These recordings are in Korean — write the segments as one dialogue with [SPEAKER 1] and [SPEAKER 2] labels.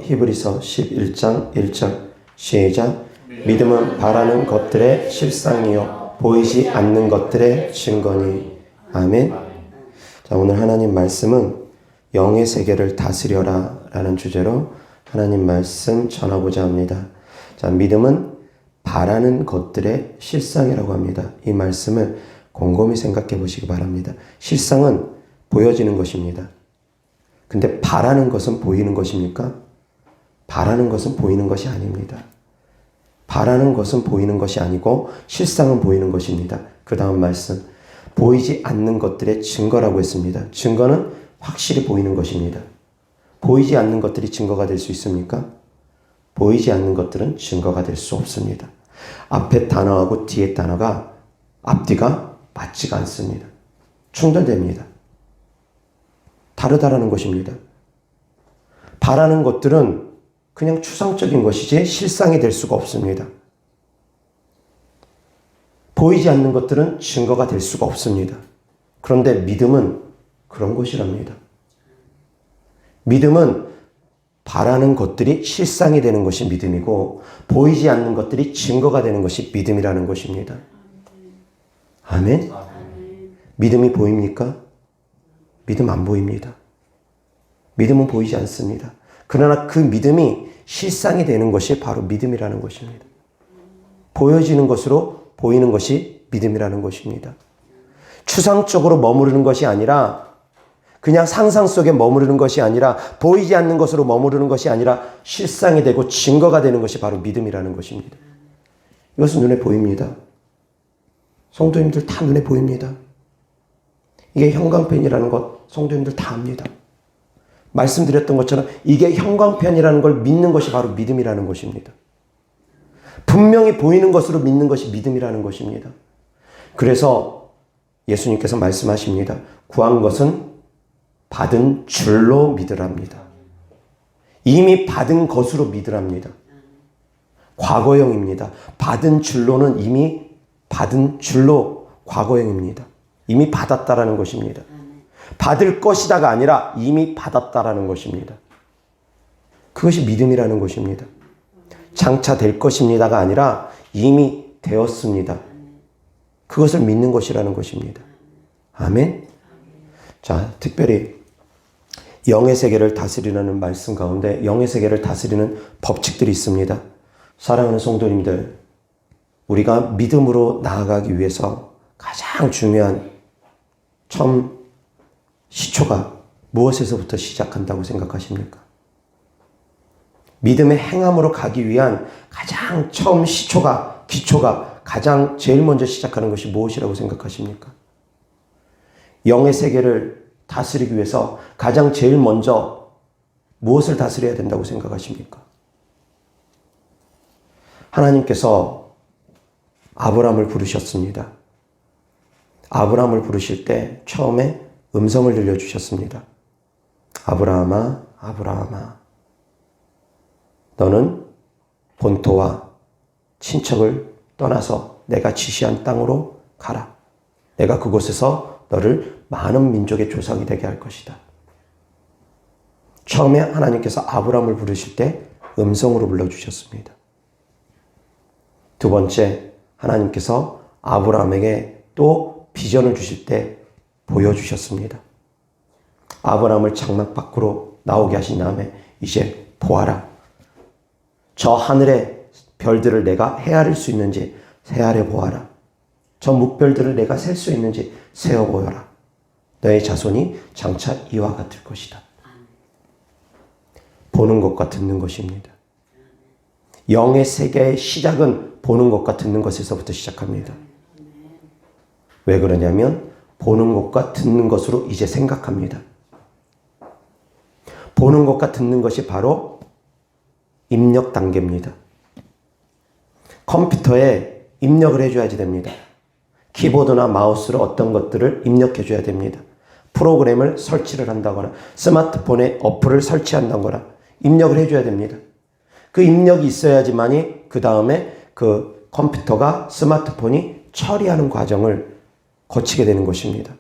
[SPEAKER 1] 히브리서 11장 1절 시작. 믿음은 바라는 것들의 실상이요 보이지 않는 것들의 증거니. 아멘. 자, 오늘 하나님 말씀은 영의 세계를 다스려라 라는 주제로 하나님 말씀 전하고자 합니다. 자, 믿음은 바라는 것들의 실상이라고 합니다. 이 말씀을 곰곰이 생각해 보시기 바랍니다. 실상은 보여지는 것입니다. 근데 바라는 것은 보이는 것입니까? 바라는 것은 보이는 것이 아닙니다. 바라는 것은 보이는 것이 아니고 실상은 보이는 것입니다. 그 다음 말씀, 보이지 않는 것들의 증거라고 했습니다. 증거는 확실히 보이는 것입니다. 보이지 않는 것들이 증거가 될 수 있습니까? 보이지 않는 것들은 증거가 될 수 없습니다. 앞에 단어하고 뒤에 단어가 앞뒤가 맞지가 않습니다. 충돌됩니다. 다르다라는 것입니다. 바라는 것들은 그냥 추상적인 것이지 실상이 될 수가 없습니다. 보이지 않는 것들은 증거가 될 수가 없습니다. 그런데 믿음은 그런 것이랍니다. 믿음은 바라는 것들이 실상이 되는 것이 믿음이고 보이지 않는 것들이 증거가 되는 것이 믿음이라는 것입니다. 아멘? 믿음이 보입니까? 믿음 안 보입니다. 믿음은 보이지 않습니다. 그러나 그 믿음이 실상이 되는 것이 바로 믿음이라는 것입니다. 보여지는 것으로 보이는 것이 믿음이라는 것입니다. 추상적으로 머무르는 것이 아니라 그냥 상상 속에 머무르는 것이 아니라 보이지 않는 것으로 머무르는 것이 아니라 실상이 되고 증거가 되는 것이 바로 믿음이라는 것입니다. 이것은 눈에 보입니다. 성도님들 다 눈에 보입니다. 이게 형광펜이라는 것 성도님들 다 압니다. 말씀드렸던 것처럼 이게 형광펜이라는 걸 믿는 것이 바로 믿음이라는 것입니다. 분명히 보이는 것으로 믿는 것이 믿음이라는 것입니다. 그래서 예수님께서 말씀하십니다. 구한 것은 받은 줄로 믿으랍니다. 이미 받은 것으로 믿으랍니다. 과거형입니다. 받은 줄로는 이미 받은 줄로 과거형입니다. 이미 받았다라는 것입니다. 받을 것이다가 아니라 이미 받았다라는 것입니다. 그것이 믿음이라는 것입니다. 장차 될 것입니다가 아니라 이미 되었습니다. 그것을 믿는 것이라는 것입니다. 아멘. 자, 특별히 영의 세계를 다스리라는 말씀 가운데 영의 세계를 다스리는 법칙들이 있습니다. 사랑하는 성도님들, 우리가 믿음으로 나아가기 위해서 가장 중요한 처음 시초가 무엇에서부터 시작한다고 생각하십니까? 믿음의 행함으로 가기 위한 가장 처음 시초가, 기초가 가장 제일 먼저 시작하는 것이 무엇이라고 생각하십니까? 영의 세계를 다스리기 위해서 가장 제일 먼저 무엇을 다스려야 된다고 생각하십니까? 하나님께서 아브라함을 부르셨습니다. 아브라함을 부르실 때 처음에 음성을 들려주셨습니다. 아브라함아, 아브라함아, 너는 본토와 친척을 떠나서 내가 지시한 땅으로 가라. 내가 그곳에서 너를 많은 민족의 조상이 되게 할 것이다. 처음에 하나님께서 아브라함을 부르실 때 음성으로 불러주셨습니다. 두 번째, 하나님께서 아브라함에게 또 비전을 주실 때 보여주셨습니다. 아브라함을 장막 밖으로 나오게 하신 다음에 이제 보아라. 저 하늘의 별들을 내가 헤아릴 수 있는지 헤아려 보아라. 저 묵별들을 내가 셀 수 있는지 세어 보여라. 너의 자손이 장차 이와 같을 것이다. 보는 것과 듣는 것입니다. 영의 세계의 시작은 보는 것과 듣는 것에서부터 시작합니다. 왜 그러냐면 보는 것과 듣는 것으로 이제 생각합니다. 보는 것과 듣는 것이 바로 입력 단계입니다. 컴퓨터에 입력을 해줘야지 됩니다. 키보드나 마우스로 어떤 것들을 입력해줘야 됩니다. 프로그램을 설치를 한다거나 스마트폰에 어플을 설치한다거나 입력을 해줘야 됩니다. 그 입력이 있어야지만이 그 다음에 그 컴퓨터가 스마트폰이 처리하는 과정을 거치게 되는 것입니다.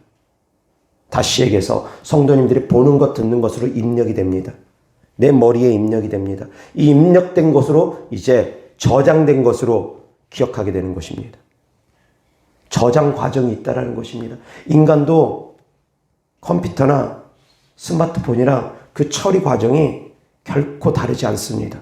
[SPEAKER 1] 다시 얘기해서 성도님들이 보는 것 듣는 것으로 입력이 됩니다. 내 머리에 입력이 됩니다. 이 입력된 것으로 이제 저장된 것으로 기억하게 되는 것입니다. 저장 과정이 있다는 것입니다. 인간도 컴퓨터나 스마트폰이랑 그 처리 과정이 결코 다르지 않습니다.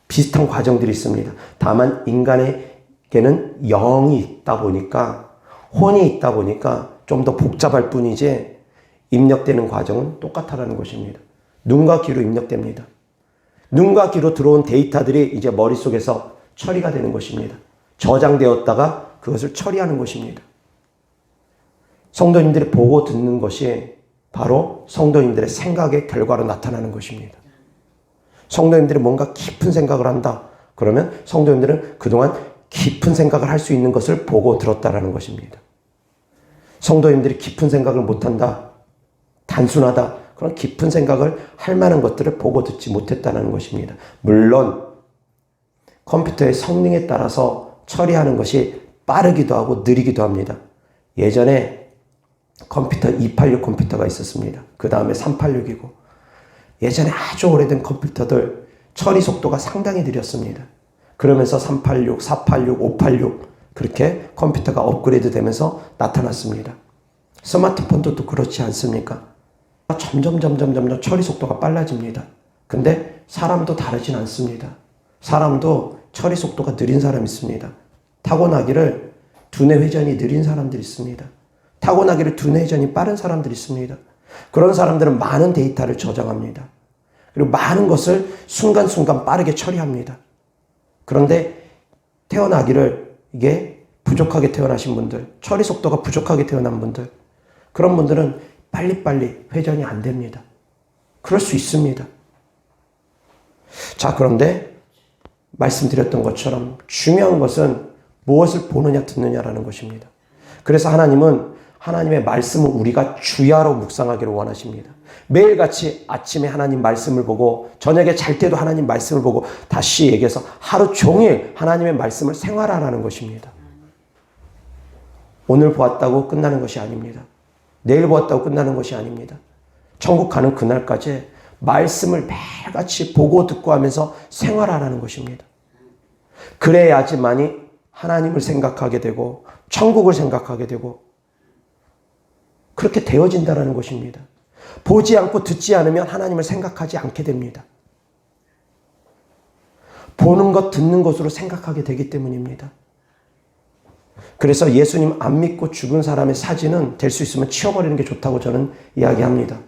[SPEAKER 1] 비슷한 과정들이 있습니다. 다만 인간에게는 영이 있다 보니까, 혼이 있다 보니까 좀 더 복잡할 뿐이지 입력되는 과정은 똑같다는 것입니다. 눈과 귀로 입력됩니다. 눈과 귀로 들어온 데이터들이 이제 머릿속에서 처리가 되는 것입니다. 저장되었다가 그것을 처리하는 것입니다. 성도님들이 보고 듣는 것이 바로 성도님들의 생각의 결과로 나타나는 것입니다. 성도님들이 뭔가 깊은 생각을 한다. 그러면 성도님들은 그동안 깊은 생각을 할 수 있는 것을 보고 들었다라는 것입니다. 성도님들이 깊은 생각을 못한다. 단순하다. 그런 깊은 생각을 할 만한 것들을 보고 듣지 못했다는 것입니다. 물론 컴퓨터의 성능에 따라서 처리하는 것이 빠르기도 하고 느리기도 합니다. 예전에 컴퓨터 286 컴퓨터가 있었습니다. 그 다음에 386이고 예전에 아주 오래된 컴퓨터들 처리 속도가 상당히 느렸습니다. 그러면서 386, 486, 586 그렇게 컴퓨터가 업그레이드 되면서 나타났습니다. 스마트폰도 또 그렇지 않습니까? 점점 처리 속도가 빨라집니다. 근데 사람도 다르진 않습니다. 사람도 처리 속도가 느린 사람이 있습니다. 타고나기를 두뇌 회전이 느린 사람들이 있습니다. 타고나기를 두뇌 회전이 빠른 사람들이 있습니다. 그런 사람들은 많은 데이터를 저장합니다. 그리고 많은 것을 순간순간 빠르게 처리합니다. 그런데 태어나기를 이게 부족하게 태어나신 분들, 처리 속도가 부족하게 태어난 분들, 그런 분들은 빨리빨리 회전이 안 됩니다. 그럴 수 있습니다. 자, 그런데 말씀드렸던 것처럼 중요한 것은 무엇을 보느냐 듣느냐라는 것입니다. 그래서 하나님은 하나님의 말씀을 우리가 주야로 묵상하기를 원하십니다. 매일같이 아침에 하나님 말씀을 보고 저녁에 잘 때도 하나님 말씀을 보고 다시 얘기해서 하루 종일 하나님의 말씀을 생활하라는 것입니다. 오늘 보았다고 끝나는 것이 아닙니다. 내일 보았다고 끝나는 것이 아닙니다. 천국 가는 그날까지 말씀을 매일같이 보고 듣고 하면서 생활하라는 것입니다. 그래야지만이 하나님을 생각하게 되고 천국을 생각하게 되고 그렇게 되어진다는 것입니다. 보지 않고 듣지 않으면 하나님을 생각하지 않게 됩니다. 보는 것, 듣는 것으로 생각하게 되기 때문입니다. 그래서 예수님 안 믿고 죽은 사람의 사진은 될 수 있으면 치워버리는 게 좋다고 저는 이야기합니다.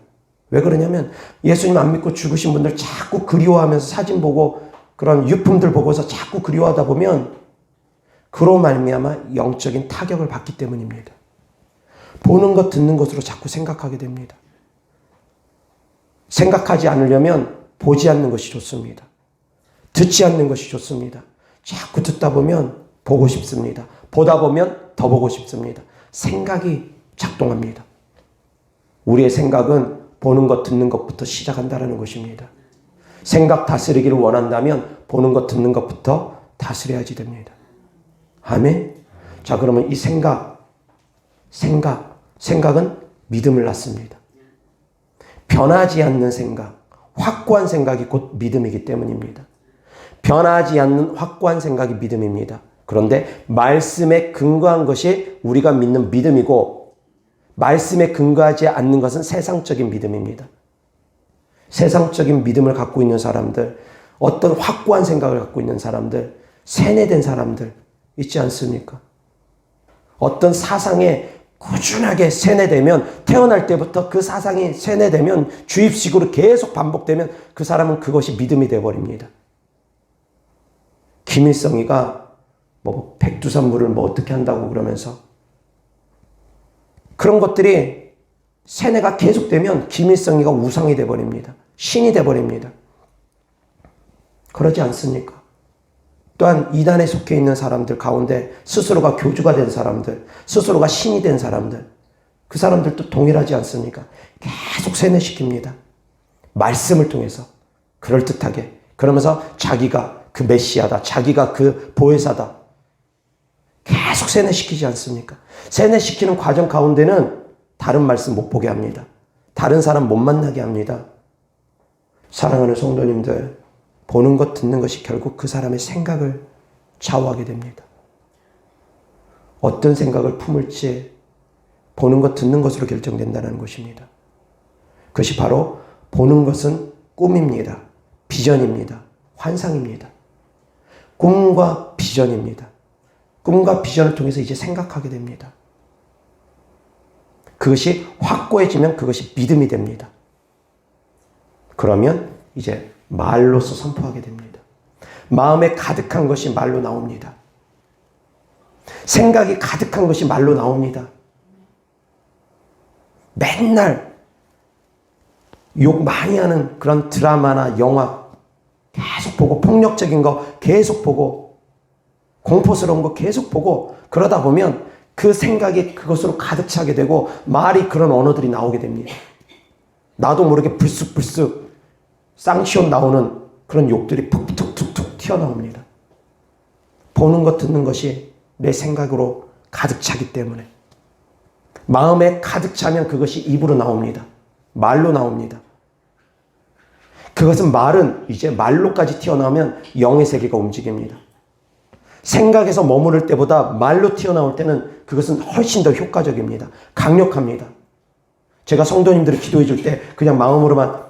[SPEAKER 1] 왜 그러냐면 예수님 안 믿고 죽으신 분들 자꾸 그리워하면서 사진 보고 그런 유품들 보고서 자꾸 그리워하다 보면 그로 말미암아 영적인 타격을 받기 때문입니다. 보는 것, 듣는 것으로 자꾸 생각하게 됩니다. 생각하지 않으려면 보지 않는 것이 좋습니다. 듣지 않는 것이 좋습니다. 자꾸 듣다 보면 보고 싶습니다. 보다 보면 더 보고 싶습니다. 생각이 작동합니다. 우리의 생각은 보는 것, 듣는 것부터 시작한다는 것입니다. 생각 다스리기를 원한다면 보는 것, 듣는 것부터 다스려야지 됩니다. 아멘? 자, 그러면 이 생각은 믿음을 낳습니다. 변하지 않는 생각, 확고한 생각이 곧 믿음이기 때문입니다. 변하지 않는 확고한 생각이 믿음입니다. 그런데 말씀에 근거한 것이 우리가 믿는 믿음이고 말씀에 근거하지 않는 것은 세상적인 믿음입니다. 세상적인 믿음을 갖고 있는 사람들, 어떤 확고한 생각을 갖고 있는 사람들, 세뇌된 사람들 있지 않습니까? 어떤 사상에 꾸준하게 세뇌되면 태어날 때부터 그 사상이 세뇌되면 주입식으로 계속 반복되면 그 사람은 그것이 믿음이 되어버립니다. 김일성이가 백두산물을 어떻게 한다고 그러면서 그런 것들이 세뇌가 계속되면 김일성이가 우상이 되어버립니다. 신이 되어버립니다. 그러지 않습니까? 또한 이단에 속해 있는 사람들 가운데 스스로가 교주가 된 사람들, 스스로가 신이 된 사람들, 그 사람들도 동일하지 않습니까? 계속 세뇌시킵니다. 말씀을 통해서 그럴듯하게 그러면서 자기가 그 메시아다, 자기가 그 보혜사다 계속 세뇌시키지 않습니까? 세뇌시키는 과정 가운데는 다른 말씀 못 보게 합니다. 다른 사람 못 만나게 합니다. 사랑하는 성도님들, 보는 것, 듣는 것이 결국 그 사람의 생각을 좌우하게 됩니다. 어떤 생각을 품을지 보는 것, 듣는 것으로 결정된다는 것입니다. 그것이 바로 보는 것은 꿈입니다. 비전입니다. 환상입니다. 꿈과 비전입니다. 꿈과 비전을 통해서 이제 생각하게 됩니다. 그것이 확고해지면 그것이 믿음이 됩니다. 그러면 이제 말로서 선포하게 됩니다. 마음에 가득한 것이 말로 나옵니다. 생각이 가득한 것이 말로 나옵니다. 맨날 욕 많이 하는 그런 드라마나 영화 계속 보고, 폭력적인 거 계속 보고, 공포스러운 거 계속 보고, 그러다 보면 그 생각이 그것으로 가득 차게 되고 말이 그런 언어들이 나오게 됩니다. 나도 모르게 불쑥불쑥 쌍시옷 나오는 그런 욕들이 툭툭툭툭 튀어나옵니다. 보는 것, 듣는 것이 내 생각으로 가득 차기 때문에. 마음에 가득 차면 그것이 입으로 나옵니다. 말로 나옵니다. 그것은 말은 이제 말로까지 튀어나오면 영의 세계가 움직입니다. 생각에서 머무를 때보다 말로 튀어나올 때는 그것은 훨씬 더 효과적입니다. 강력합니다. 제가 성도님들을 기도해 줄 때 그냥 마음으로만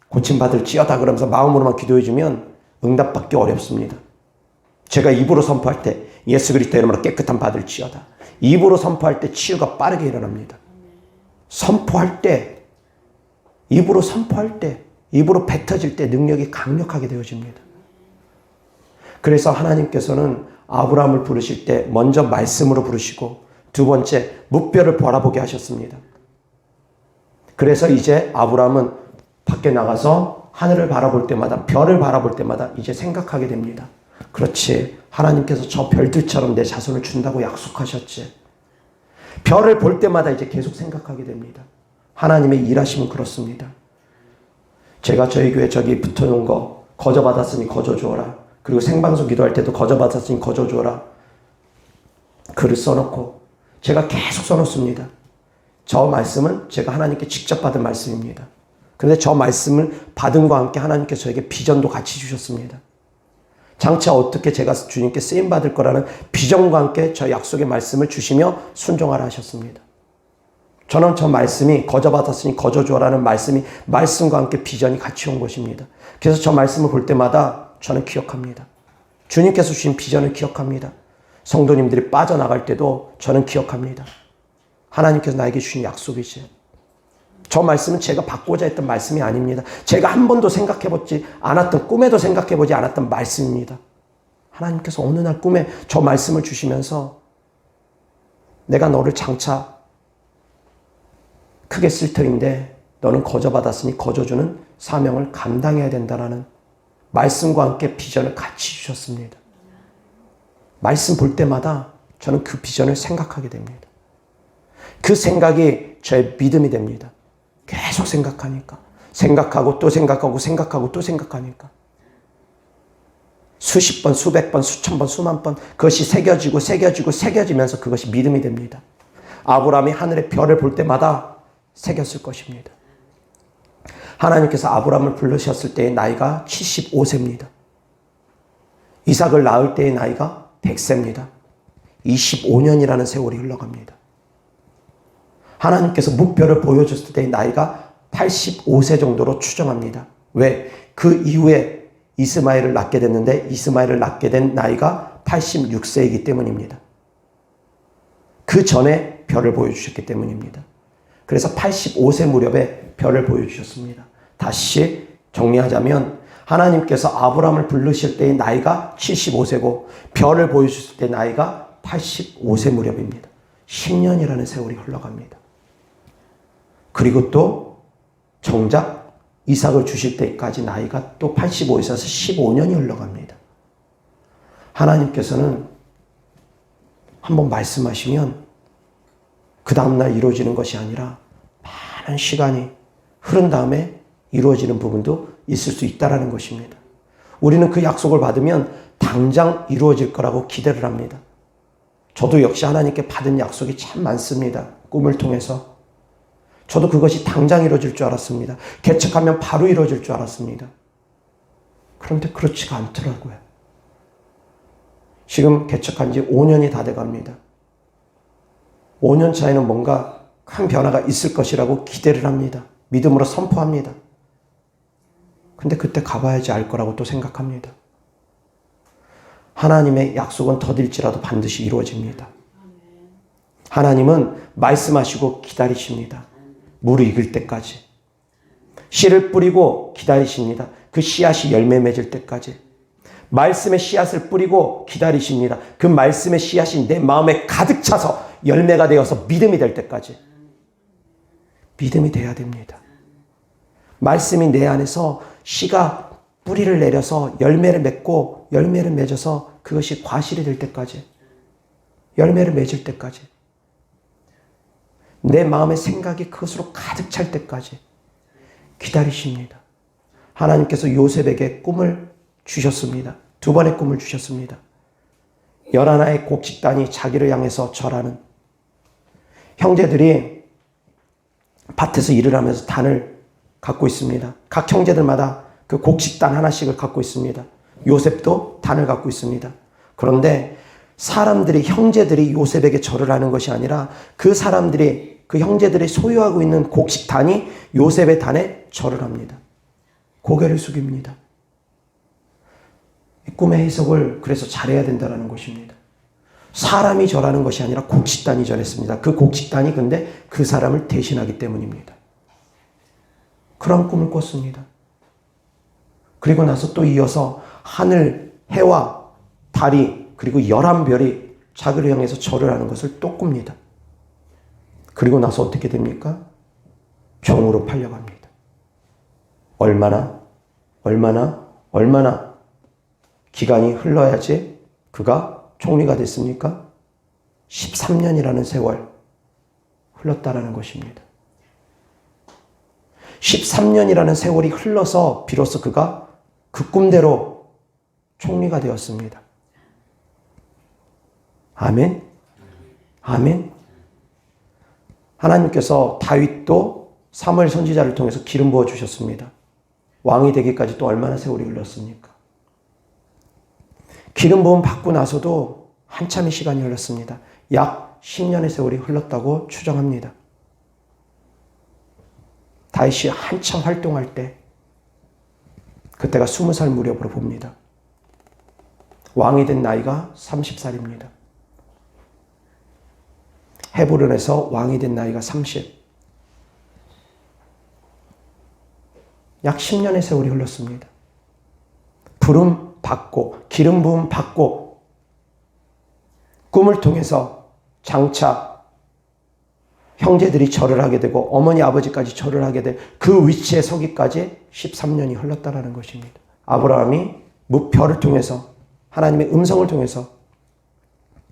[SPEAKER 1] 고침받을지어다 그러면서 마음으로만 기도해 주면 응답받기 어렵습니다. 제가 입으로 선포할 때 예수 그리스도 이름으로 깨끗함 받을지어다. 입으로 선포할 때 치유가 빠르게 일어납니다. 선포할 때, 입으로 선포할 때, 입으로 뱉어질 때 능력이 강력하게 되어집니다. 그래서 하나님께서는 아브라함을 부르실 때 먼저 말씀으로 부르시고 두 번째 무뼈를 바라보게 하셨습니다. 그래서 이제 아브라함은 밖에 나가서 하늘을 바라볼 때마다, 별을 바라볼 때마다 이제 생각하게 됩니다. 그렇지, 하나님께서 저 별들처럼 내 자손을 준다고 약속하셨지. 별을 볼 때마다 이제 계속 생각하게 됩니다. 하나님의 일하심은 그렇습니다. 제가 저희 교회 저기 붙여놓은 거, 거저 받았으니 거저 주어라. 그리고 생방송 기도할 때도 거저 받았으니 거저 주어라. 글을 써놓고 제가 계속 써놓습니다. 저 말씀은 제가 하나님께 직접 받은 말씀입니다. 그런데 저 말씀을 받음과 함께 하나님께서 저에게 비전도 같이 주셨습니다. 장차 어떻게 제가 주님께 쓰임받을 거라는 비전과 함께 저 약속의 말씀을 주시며 순종하라 하셨습니다. 저는 저 말씀이 거저 받았으니 거저 주어라는 말씀이 말씀과 함께 비전이 같이 온 것입니다. 그래서 저 말씀을 볼 때마다 저는 기억합니다. 주님께서 주신 비전을 기억합니다. 성도님들이 빠져나갈 때도 저는 기억합니다. 하나님께서 나에게 주신 약속이지. 저 말씀은 제가 받고자 했던 말씀이 아닙니다. 제가 한 번도 생각해보지 않았던, 꿈에도 생각해보지 않았던 말씀입니다. 하나님께서 어느 날 꿈에 저 말씀을 주시면서 내가 너를 장차 크게 쓸 터인데 너는 거저 받았으니 거저 주는 사명을 감당해야 된다라는 말씀과 함께 비전을 같이 주셨습니다. 말씀 볼 때마다 저는 그 비전을 생각하게 됩니다. 그 생각이 저의 믿음이 됩니다. 계속 생각하니까. 생각하고 또 생각하고 생각하고 또 생각하니까. 수십 번, 수백 번, 수천 번, 수만 번 그것이 새겨지고 새겨지고 새겨지면서 그것이 믿음이 됩니다. 아브라함이 하늘의 별을 볼 때마다 새겼을 것입니다. 하나님께서 아브라함을 부르셨을 때의 나이가 75세입니다. 이삭을 낳을 때의 나이가 100세입니다. 25년이라는 세월이 흘러갑니다. 하나님께서 무뼈를 보여줬을 때의 나이가 85세 정도로 추정합니다. 왜? 그 이후에 이스마엘을 낳게 됐는데 이스마엘을 낳게 된 나이가 86세이기 때문입니다. 그 전에 별을 보여주셨기 때문입니다. 그래서 85세 무렵에 별을 보여주셨습니다. 다시 정리하자면 하나님께서 아브라함을 부르실 때의 나이가 75세고 별을 보여주실 때 나이가 85세 무렵입니다. 10년이라는 세월이 흘러갑니다. 그리고 또 정작 이삭을 주실 때까지 나이가 또 85에서 15년이 흘러갑니다. 하나님께서는 한번 말씀하시면 그 다음날 이루어지는 것이 아니라 많은 시간이 흐른 다음에 이루어지는 부분도 있을 수 있다는 것입니다. 우리는 그 약속을 받으면 당장 이루어질 거라고 기대를 합니다. 저도 역시 하나님께 받은 약속이 참 많습니다. 꿈을 통해서. 저도 그것이 당장 이루어질 줄 알았습니다. 개척하면 바로 이루어질 줄 알았습니다. 그런데 그렇지가 않더라고요. 지금 개척한 지 5년이 다 돼갑니다. 5년 차에는 뭔가 큰 변화가 있을 것이라고 기대를 합니다. 믿음으로 선포합니다. 근데 그때 가봐야지 알 거라고 또 생각합니다. 하나님의 약속은 더딜지라도 반드시 이루어집니다. 하나님은 말씀하시고 기다리십니다. 물을 익을 때까지. 씨를 뿌리고 기다리십니다. 그 씨앗이 열매 맺을 때까지. 말씀의 씨앗을 뿌리고 기다리십니다. 그 말씀의 씨앗이 내 마음에 가득 차서 열매가 되어서 믿음이 될 때까지. 믿음이 돼야 됩니다. 말씀이 내 안에서 씨가 뿌리를 내려서 열매를 맺고 열매를 맺어서 그것이 과실이 될 때까지. 열매를 맺을 때까지. 내 마음의 생각이 그것으로 가득 찰 때까지 기다리십니다. 하나님께서 요셉에게 꿈을 주셨습니다. 2번의 꿈을 주셨습니다. 11의 곡식단이 자기를 향해서 절하는, 형제들이 밭에서 일을 하면서 단을 갖고 있습니다. 각 형제들마다 그 곡식단 하나씩을 갖고 있습니다. 요셉도 단을 갖고 있습니다. 그런데 사람들이, 형제들이 요셉에게 절을 하는 것이 아니라 그 사람들이, 그 형제들이 소유하고 있는 곡식단이 요셉의 단에 절을 합니다. 고개를 숙입니다. 이 꿈의 해석을 그래서 잘해야 된다는 것입니다. 사람이 절하는 것이 아니라 곡식단이 절했습니다. 그 곡식단이 근데 그 사람을 대신하기 때문입니다. 그런 꿈을 꿨습니다. 그리고 나서 또 이어서 하늘, 해와 달이 그리고 11별이 자기를 향해서 절을 하는 것을 또 꿉니다. 그리고 나서 어떻게 됩니까? 종으로 팔려갑니다. 얼마나 기간이 흘러야지 그가 총리가 됐습니까? 13년이라는 세월 흘렀다라는 것입니다. 13년이라는 세월이 흘러서 비로소 그가 그 꿈대로 총리가 되었습니다. 아멘? 아멘? 하나님께서 다윗도 사무엘 선지자를 통해서 기름 부어 주셨습니다. 왕이 되기까지 또 얼마나 세월이 흘렀습니까? 기름 부음 받고 나서도 한참의 시간이 흘렀습니다. 약 10년의 세월이 흘렀다고 추정합니다. 다윗이 한참 활동할 때, 그때가 20살 무렵으로 봅니다. 왕이 된 나이가 30살입니다. 헤브론에서 왕이 된 나이가 30. 약 10년의 세월이 흘렀습니다. 부름 받고, 기름 부음 받고, 꿈을 통해서 장차 형제들이 절을 하게 되고 어머니 아버지까지 절을 하게 될 그 위치에 서기까지 13년이 흘렀다는 것입니다. 아브라함이 별을 통해서, 하나님의 음성을 통해서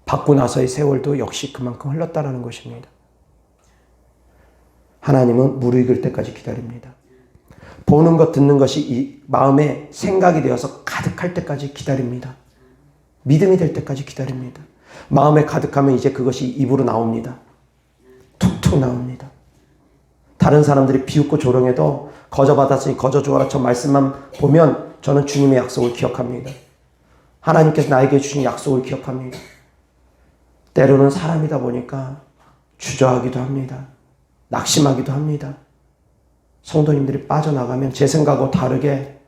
[SPEAKER 1] 받고 나서의 세월도 역시 그만큼 흘렀다는 것입니다. 하나님은 무르익을 때까지 기다립니다. 보는 것, 듣는 것이 이 마음에 생각이 되어서 가득할 때까지 기다립니다. 믿음이 될 때까지 기다립니다. 마음에 가득하면 이제 그것이 입으로 나옵니다. 툭툭 나옵니다. 다른 사람들이 비웃고 조롱해도 거저 받았으니 거저 주어라, 저 말씀만 보면 저는 주님의 약속을 기억합니다. 하나님께서 나에게 주신 약속을 기억합니다. 때로는 사람이다 보니까 주저하기도 합니다. 낙심하기도 합니다. 성도님들이 빠져나가면, 제 생각하고 다르게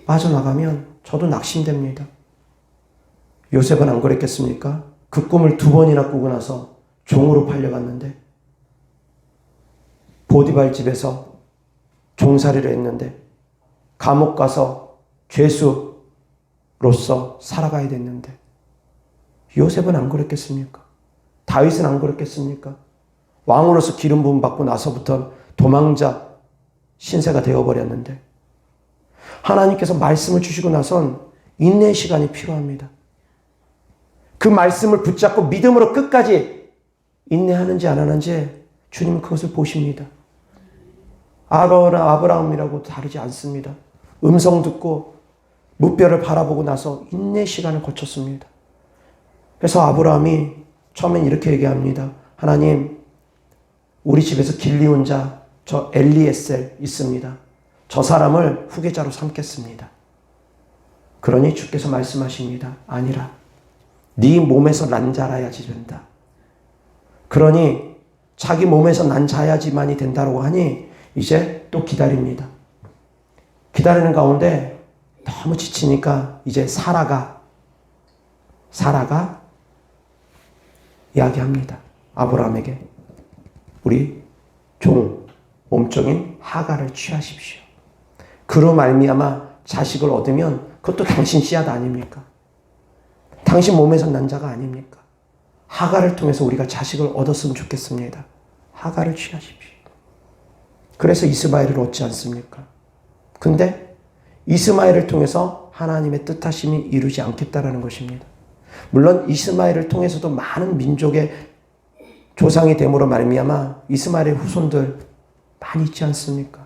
[SPEAKER 1] 빠져나가면 저도 낙심됩니다. 요셉은 안 그랬겠습니까? 그 꿈을 2번이나 꾸고 나서 종으로 팔려갔는데, 보디발 집에서 종살이를 했는데, 감옥 가서 죄수로서 살아가야 됐는데, 요셉은 안 그랬겠습니까? 다윗은 안 그랬겠습니까? 왕으로서 기름 부음 받고 나서부터 도망자 신세가 되어버렸는데, 하나님께서 말씀을 주시고 나선 인내의 시간이 필요합니다. 그 말씀을 붙잡고 믿음으로 끝까지 인내하는지 안 하는지 주님은 그것을 보십니다. 아브라함이라고 다르지 않습니다. 음성 듣고 무뼈를 바라보고 나서 인내의 시간을 거쳤습니다. 그래서 아브라함이 처음엔 이렇게 얘기합니다. 하나님, 우리 집에서 길리온 자, 저 엘리에셀 있습니다. 저 사람을 후계자로 삼겠습니다. 그러니 주께서 말씀하십니다. 아니라 네 몸에서 난 자라야지 된다. 그러니 자기 몸에서 난 자야지만이 된다고 하니 이제 또 기다립니다. 기다리는 가운데 너무 지치니까 이제 사라가 이야기합니다. 아브라함에게 우리 종 몸종인 하갈을 취하십시오. 그로 말미암아 자식을 얻으면 그것도 당신 씨앗 아닙니까? 당신 몸에서 난 자가 아닙니까? 하갈을 통해서 우리가 자식을 얻었으면 좋겠습니다. 하갈을 취하십시오. 그래서 이스마엘을 얻지 않습니까? 근데 이스마엘을 통해서 하나님의 뜻하심이 이루지 않겠다라는 것입니다. 물론 이스마엘을 통해서도 많은 민족의 조상이 됨으로 말미암아 이스마엘의 후손들 많이 있지 않습니까?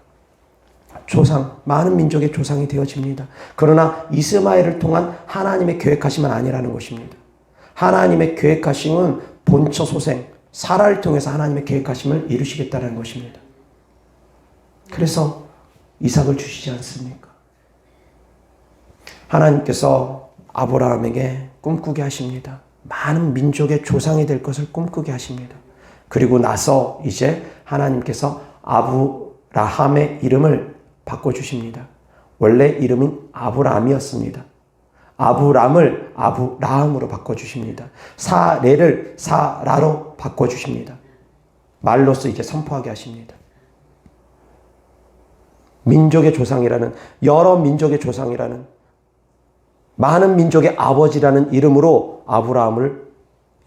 [SPEAKER 1] 많은 민족의 조상이 되어집니다. 그러나 이스마엘을 통한 하나님의 계획하심은 아니라는 것입니다. 하나님의 계획하심은 본처 소생, 사라를 통해서 하나님의 계획하심을 이루시겠다는 것입니다. 그래서 이삭을 주시지 않습니까? 하나님께서 아브라함에게 꿈꾸게 하십니다. 많은 민족의 조상이 될 것을 꿈꾸게 하십니다. 그리고 나서 이제 하나님께서 아브라함의 이름을 바꿔주십니다. 원래 이름은 아브람이었습니다. 아브람을 아브라함으로 바꿔주십니다. 사레를 사라로 바꿔주십니다. 말로써 이제 선포하게 하십니다. 민족의 조상이라는, 여러 민족의 조상이라는, 많은 민족의 아버지라는 이름으로 아브라함의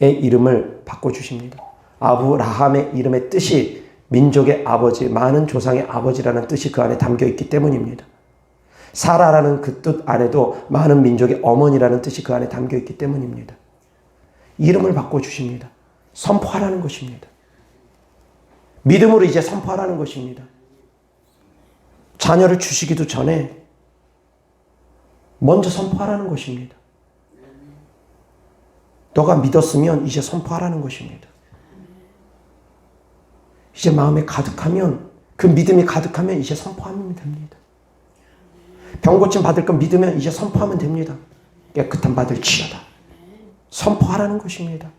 [SPEAKER 1] 이름을 바꿔주십니다. 아브라함의 이름의 뜻이 민족의 아버지, 많은 조상의 아버지라는 뜻이 그 안에 담겨 있기 때문입니다. 사라라는 그 뜻 안에도 많은 민족의 어머니라는 뜻이 그 안에 담겨 있기 때문입니다. 이름을 바꿔주십니다. 선포하라는 것입니다. 믿음으로 이제 선포하라는 것입니다. 자녀를 주시기도 전에 먼저 선포하라는 것입니다. 너가 믿었으면 이제 선포하라는 것입니다. 이제 마음에 가득하면, 그 믿음이 가득하면 이제 선포하면 됩니다. 병고침 받을 건 믿으면 이제 선포하면 됩니다. 깨끗한 받을 치여다. 선포하라는 것입니다.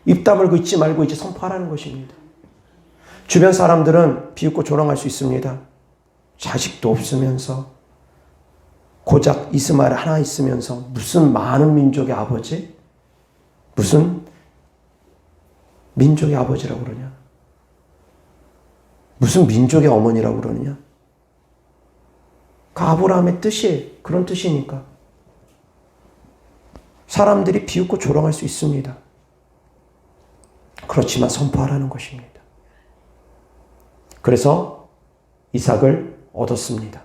[SPEAKER 1] 입 다물고 있지 말고 이제 선포하라는 것입니다. 주변 사람들은 비웃고 조롱할 수 있습니다. 자식도 없으면서, 고작 이스마엘 하나 있으면서 무슨 많은 민족의 아버지? 무슨 민족의 아버지라고 그러냐? 무슨 민족의 어머니라고 그러느냐? 그 아브라함의 뜻이 그런 뜻이니까. 사람들이 비웃고 조롱할 수 있습니다. 그렇지만 선포하라는 것입니다. 그래서 이삭을 얻었습니다.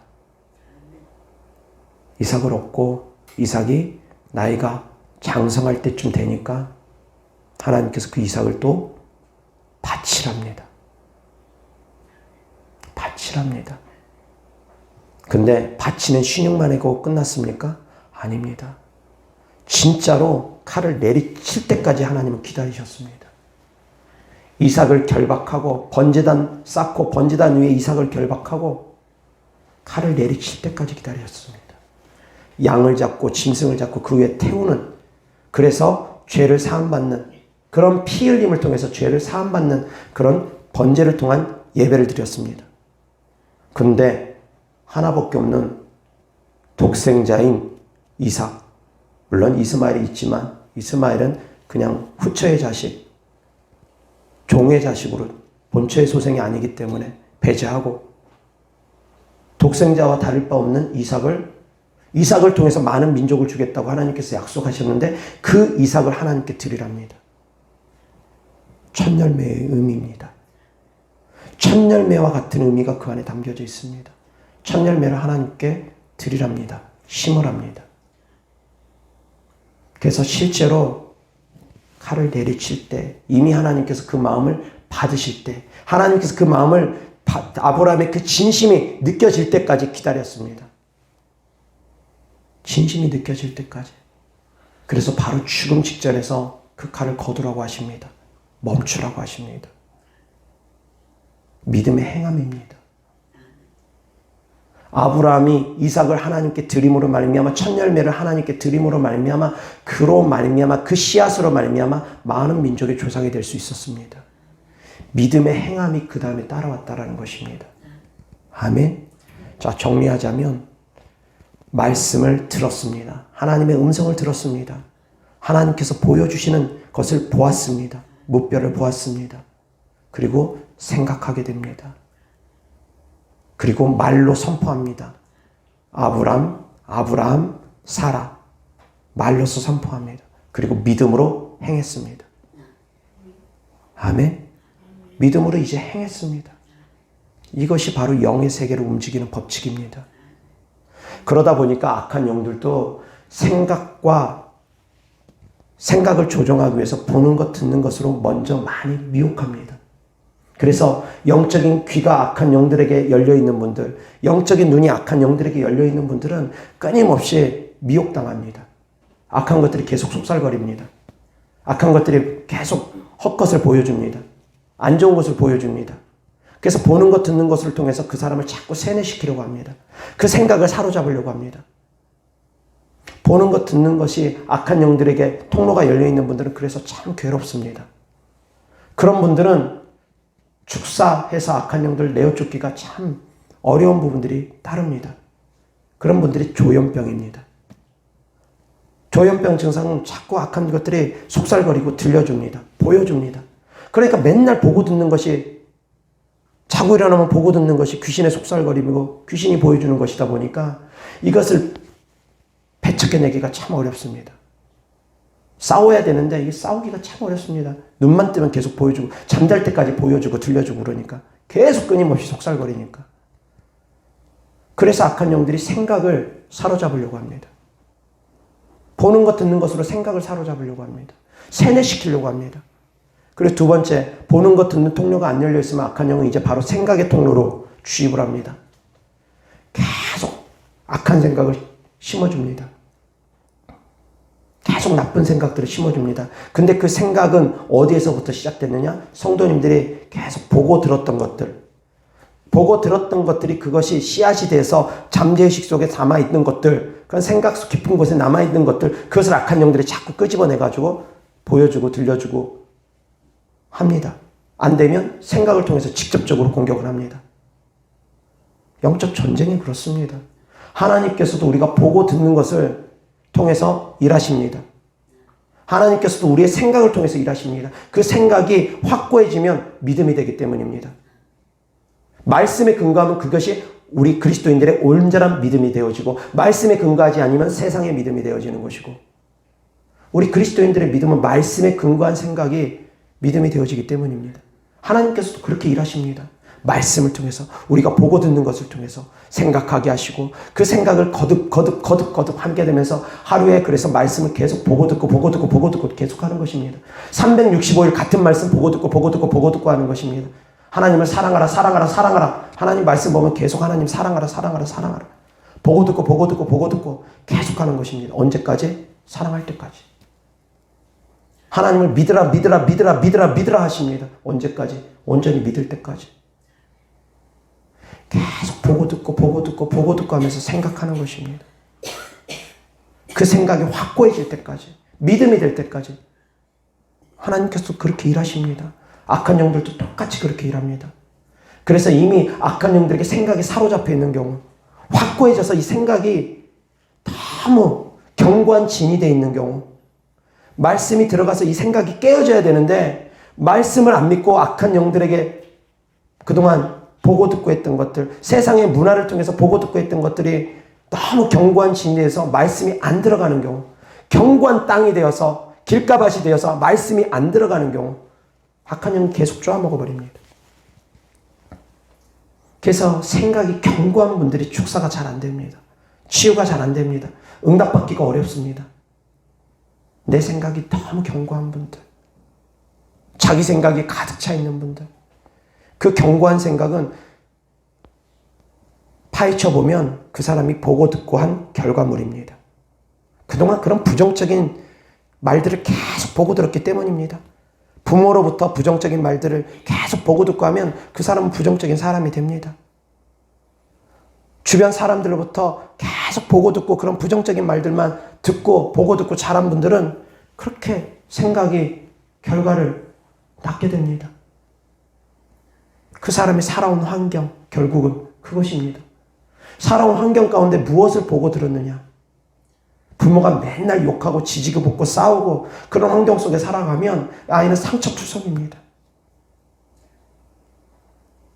[SPEAKER 1] 이삭을 얻고 이삭이 나이가 장성할 때쯤 되니까 하나님께서 그 이삭을 또 바치랍니다. 바치랍니다. 근데 바치는 신용만 하고 끝났습니까? 아닙니다. 진짜로 칼을 내리칠 때까지 하나님은 기다리셨습니다. 이삭을 결박하고 번제단 쌓고 번제단 위에 이삭을 결박하고 칼을 내리칠 때까지 기다리셨습니다. 양을 잡고 짐승을 잡고 그 위에 태우는, 그래서 죄를 사함받는, 그런 피 흘림을 통해서 죄를 사함받는 그런 번제를 통한 예배를 드렸습니다. 근데 하나밖에 없는 독생자인 이삭, 물론 이스마엘이 있지만 이스마엘은 그냥 후처의 자식, 종의 자식으로, 본처의 소생이 아니기 때문에 배제하고, 독생자와 다를 바 없는 이삭을 통해서 많은 민족을 주겠다고 하나님께서 약속하셨는데 그 이삭을 하나님께 드리랍니다. 첫 열매의 의미입니다. 첫 열매와 같은 의미가 그 안에 담겨져 있습니다. 첫 열매를 하나님께 드리랍니다. 심으랍니다. 그래서 실제로 칼을 내리칠 때, 이미 하나님께서 그 마음을 받으실 때, 하나님께서 그 마음을, 아브라함의 그 진심이 느껴질 때까지 기다렸습니다. 진심이 느껴질 때까지. 그래서 바로 죽음 직전에서 그 칼을 거두라고 하십니다. 멈추라고 하십니다. 믿음의 행함입니다. 아브라함이 이삭을 하나님께 드림으로 말미암아 첫 열매를 하나님께 드림으로 말미암아 그로 말미암아 그 씨앗으로 말미암아 많은 민족의 조상이 될 수 있었습니다. 믿음의 행함이 그 다음에 따라왔다라는 것입니다. 아멘. 자, 정리하자면 말씀을 들었습니다. 하나님의 음성을 들었습니다. 하나님께서 보여주시는 것을 보았습니다. 무뼈를 보았습니다. 그리고 생각하게 됩니다. 그리고 말로 선포합니다. 아브라함, 사라. 말로서 선포합니다. 그리고 믿음으로 행했습니다. 아멘. 믿음으로 이제 행했습니다. 이것이 바로 영의 세계를 움직이는 법칙입니다. 그러다 보니까 악한 영들도 생각을 조정하기 위해서 보는 것, 듣는 것으로 먼저 많이 미혹합니다. 그래서 영적인 귀가 악한 영들에게 열려있는 분들, 영적인 눈이 악한 영들에게 열려있는 분들은 끊임없이 미혹당합니다. 악한 것들이 계속 속살거립니다. 악한 것들이 계속 헛것을 보여줍니다. 안 좋은 것을 보여줍니다. 그래서 보는 것, 듣는 것을 통해서 그 사람을 자꾸 세뇌시키려고 합니다. 그 생각을 사로잡으려고 합니다. 보는 것, 듣는 것이 악한 영들에게 통로가 열려있는 분들은 그래서 참 괴롭습니다. 그런 분들은 축사해서 악한 영들 내어쫓기가 참 어려운 부분들이 따릅니다. 그런 분들이 조현병입니다. 조현병 증상은 자꾸 악한 것들이 속살거리고 들려줍니다. 보여줍니다. 그러니까 맨날 보고 듣는 것이, 자고 일어나면 보고 듣는 것이 귀신의 속살거림이고 귀신이 보여주는 것이다 보니까 이것을 배척해내기가 참 어렵습니다. 싸워야 되는데 이게 싸우기가 참 어렵습니다. 눈만 뜨면 계속 보여주고 잠잘 때까지 보여주고 들려주고 그러니까 계속 끊임없이 속살거리니까. 그래서 악한 영들이 생각을 사로잡으려고 합니다. 보는 것 듣는 것으로 생각을 사로잡으려고 합니다. 세뇌시키려고 합니다. 그리고 두 번째, 보는 것 듣는 통로가 안 열려 있으면 악한 영은 이제 바로 생각의 통로로 주입을 합니다. 계속 악한 생각을 심어줍니다. 계속 나쁜 생각들을 심어줍니다. 근데 그 생각은 어디에서부터 시작됐느냐? 성도님들이 계속 보고 들었던 것들이 그것이 씨앗이 돼서 잠재의식 속에 남아있는 것들, 그런 생각 속 깊은 곳에 남아있는 것들, 그것을 악한 영들이 자꾸 끄집어내가지고 보여주고 들려주고 합니다. 안 되면 생각을 통해서 직접적으로 공격을 합니다. 영적 전쟁이 그렇습니다. 하나님께서도 우리가 보고 듣는 것을 통해서 일하십니다. 하나님께서도 우리의 생각을 통해서 일하십니다. 그 생각이 확고해지면 믿음이 되기 때문입니다. 말씀에 근거하면 그것이 우리 그리스도인들의 온전한 믿음이 되어지고, 말씀에 근거하지 않으면 세상의 믿음이 되어지는 것이고, 우리 그리스도인들의 믿음은 말씀에 근거한 생각이 믿음이 되어지기 때문입니다. 하나님께서도 그렇게 일하십니다. 말씀을 통해서, 우리가 보고 듣는 것을 통해서 생각하게 하시고, 그 생각을 거듭 하게 되면서 하루에 그래서 말씀을 계속 보고 듣고 계속 하는 것입니다. 365일 같은 말씀 보고 듣고 하는 것입니다. 하나님을 사랑하라. 하나님 말씀 보면 계속 하나님 사랑하라. 보고 듣고 계속 하는 것입니다. 언제까지? 사랑할 때까지. 하나님을 믿으라 하십니다. 언제까지? 온전히 믿을 때까지. 계속 보고 듣고 하면서 생각하는 것입니다. 그 생각이 확고해질 때까지, 믿음이 될 때까지. 하나님께서 그렇게 일하십니다. 악한 영들도 똑같이 그렇게 일합니다. 그래서 이미 악한 영들에게 생각이 사로잡혀 있는 경우, 확고해져서 이 생각이 너무 견고한 진이 되어 있는 경우, 말씀이 들어가서 이 생각이 깨어져야 되는데 말씀을 안 믿고 악한 영들에게 그동안 보고 듣고 했던 것들, 세상의 문화를 통해서 보고 듣고 했던 것들이 너무 견고한 진이 되어서 말씀이 안 들어가는 경우, 견고한 땅이 되어서 길가밭이 되어서 말씀이 안 들어가는 경우, 악한 영은 계속 쪼아먹어버립니다. 그래서 생각이 견고한 분들이 축사가 잘 안 됩니다. 치유가 잘 안 됩니다. 응답받기가 어렵습니다. 내 생각이 너무 견고한 분들, 자기 생각이 가득 차 있는 분들, 그 견고한 생각은 파헤쳐보면 그 사람이 보고 듣고 한 결과물입니다. 그동안 그런 부정적인 말들을 계속 보고 들었기 때문입니다. 부모로부터 부정적인 말들을 계속 보고 듣고 하면 그 사람은 부정적인 사람이 됩니다. 주변 사람들로부터 계속 보고 듣고 그런 부정적인 말들만 듣고 보고 듣고 자란 분들은 그렇게 생각이 결과를 낳게 됩니다. 그 사람이 살아온 환경, 결국은 그것입니다. 살아온 환경 가운데 무엇을 보고 들었느냐? 부모가 맨날 욕하고 지지고 볶고 싸우고 그런 환경 속에 살아가면 아이는 상처투성입니다.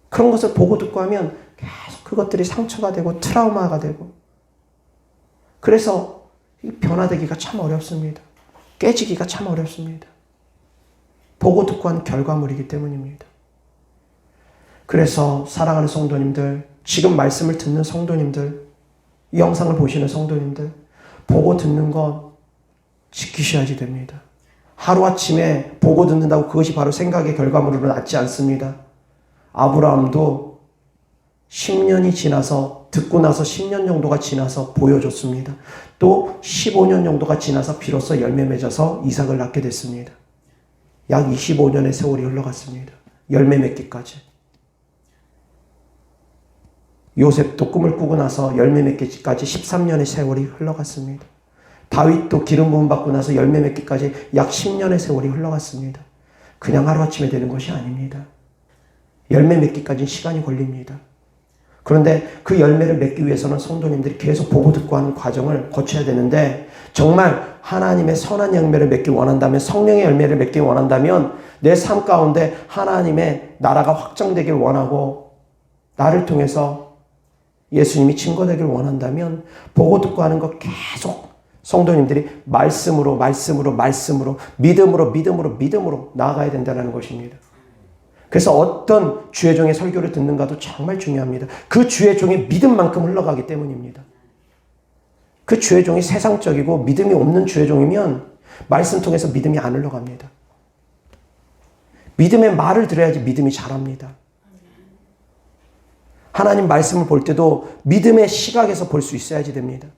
[SPEAKER 1] 그런 것을 보고 듣고 하면 계속 그것들이 상처가 되고 트라우마가 되고, 그래서 변화되기가 참 어렵습니다. 깨지기가 참 어렵습니다. 보고 듣고 한 결과물이기 때문입니다. 그래서 사랑하는 성도님들, 지금 말씀을 듣는 성도님들, 이 영상을 보시는 성도님들, 보고 듣는 건 지키셔야지 됩니다. 하루아침에 보고 듣는다고 그것이 바로 생각의 결과물로 낫지 않습니다. 아브라함도 10년이 지나서, 듣고 나서 10년 정도가 지나서 보여줬습니다. 또 15년 정도가 지나서 비로소 열매 맺어서 이삭을 낳게 됐습니다. 약 25년의 세월이 흘러갔습니다. 열매 맺기까지. 요셉도 꿈을 꾸고 나서 열매 맺기까지 13년의 세월이 흘러갔습니다. 다윗도 기름 부음 받고 나서 열매 맺기까지 약 10년의 세월이 흘러갔습니다. 그냥 하루아침에 되는 것이 아닙니다. 열매 맺기까지는 시간이 걸립니다. 그런데 그 열매를 맺기 위해서는 성도님들이 계속 보고 듣고 하는 과정을 거쳐야 되는데, 정말 하나님의 선한 열매를 맺기 원한다면, 성령의 열매를 맺기 원한다면, 내 삶 가운데 하나님의 나라가 확장되길 원하고 나를 통해서 예수님이 증거되길 원한다면 보고 듣고 하는 것 계속 성도님들이 말씀으로 믿음으로 나아가야 된다는 것입니다. 그래서 어떤 주의 종의 설교를 듣는가도 정말 중요합니다. 그 주의 종의 믿음만큼 흘러가기 때문입니다. 그 주의 종이 세상적이고 믿음이 없는 주의 종이면 말씀 통해서 믿음이 안 흘러갑니다. 믿음의 말을 들어야지 믿음이 자랍니다. 하나님 말씀을 볼 때도 믿음의 시각에서 볼 수 있어야지 됩니다.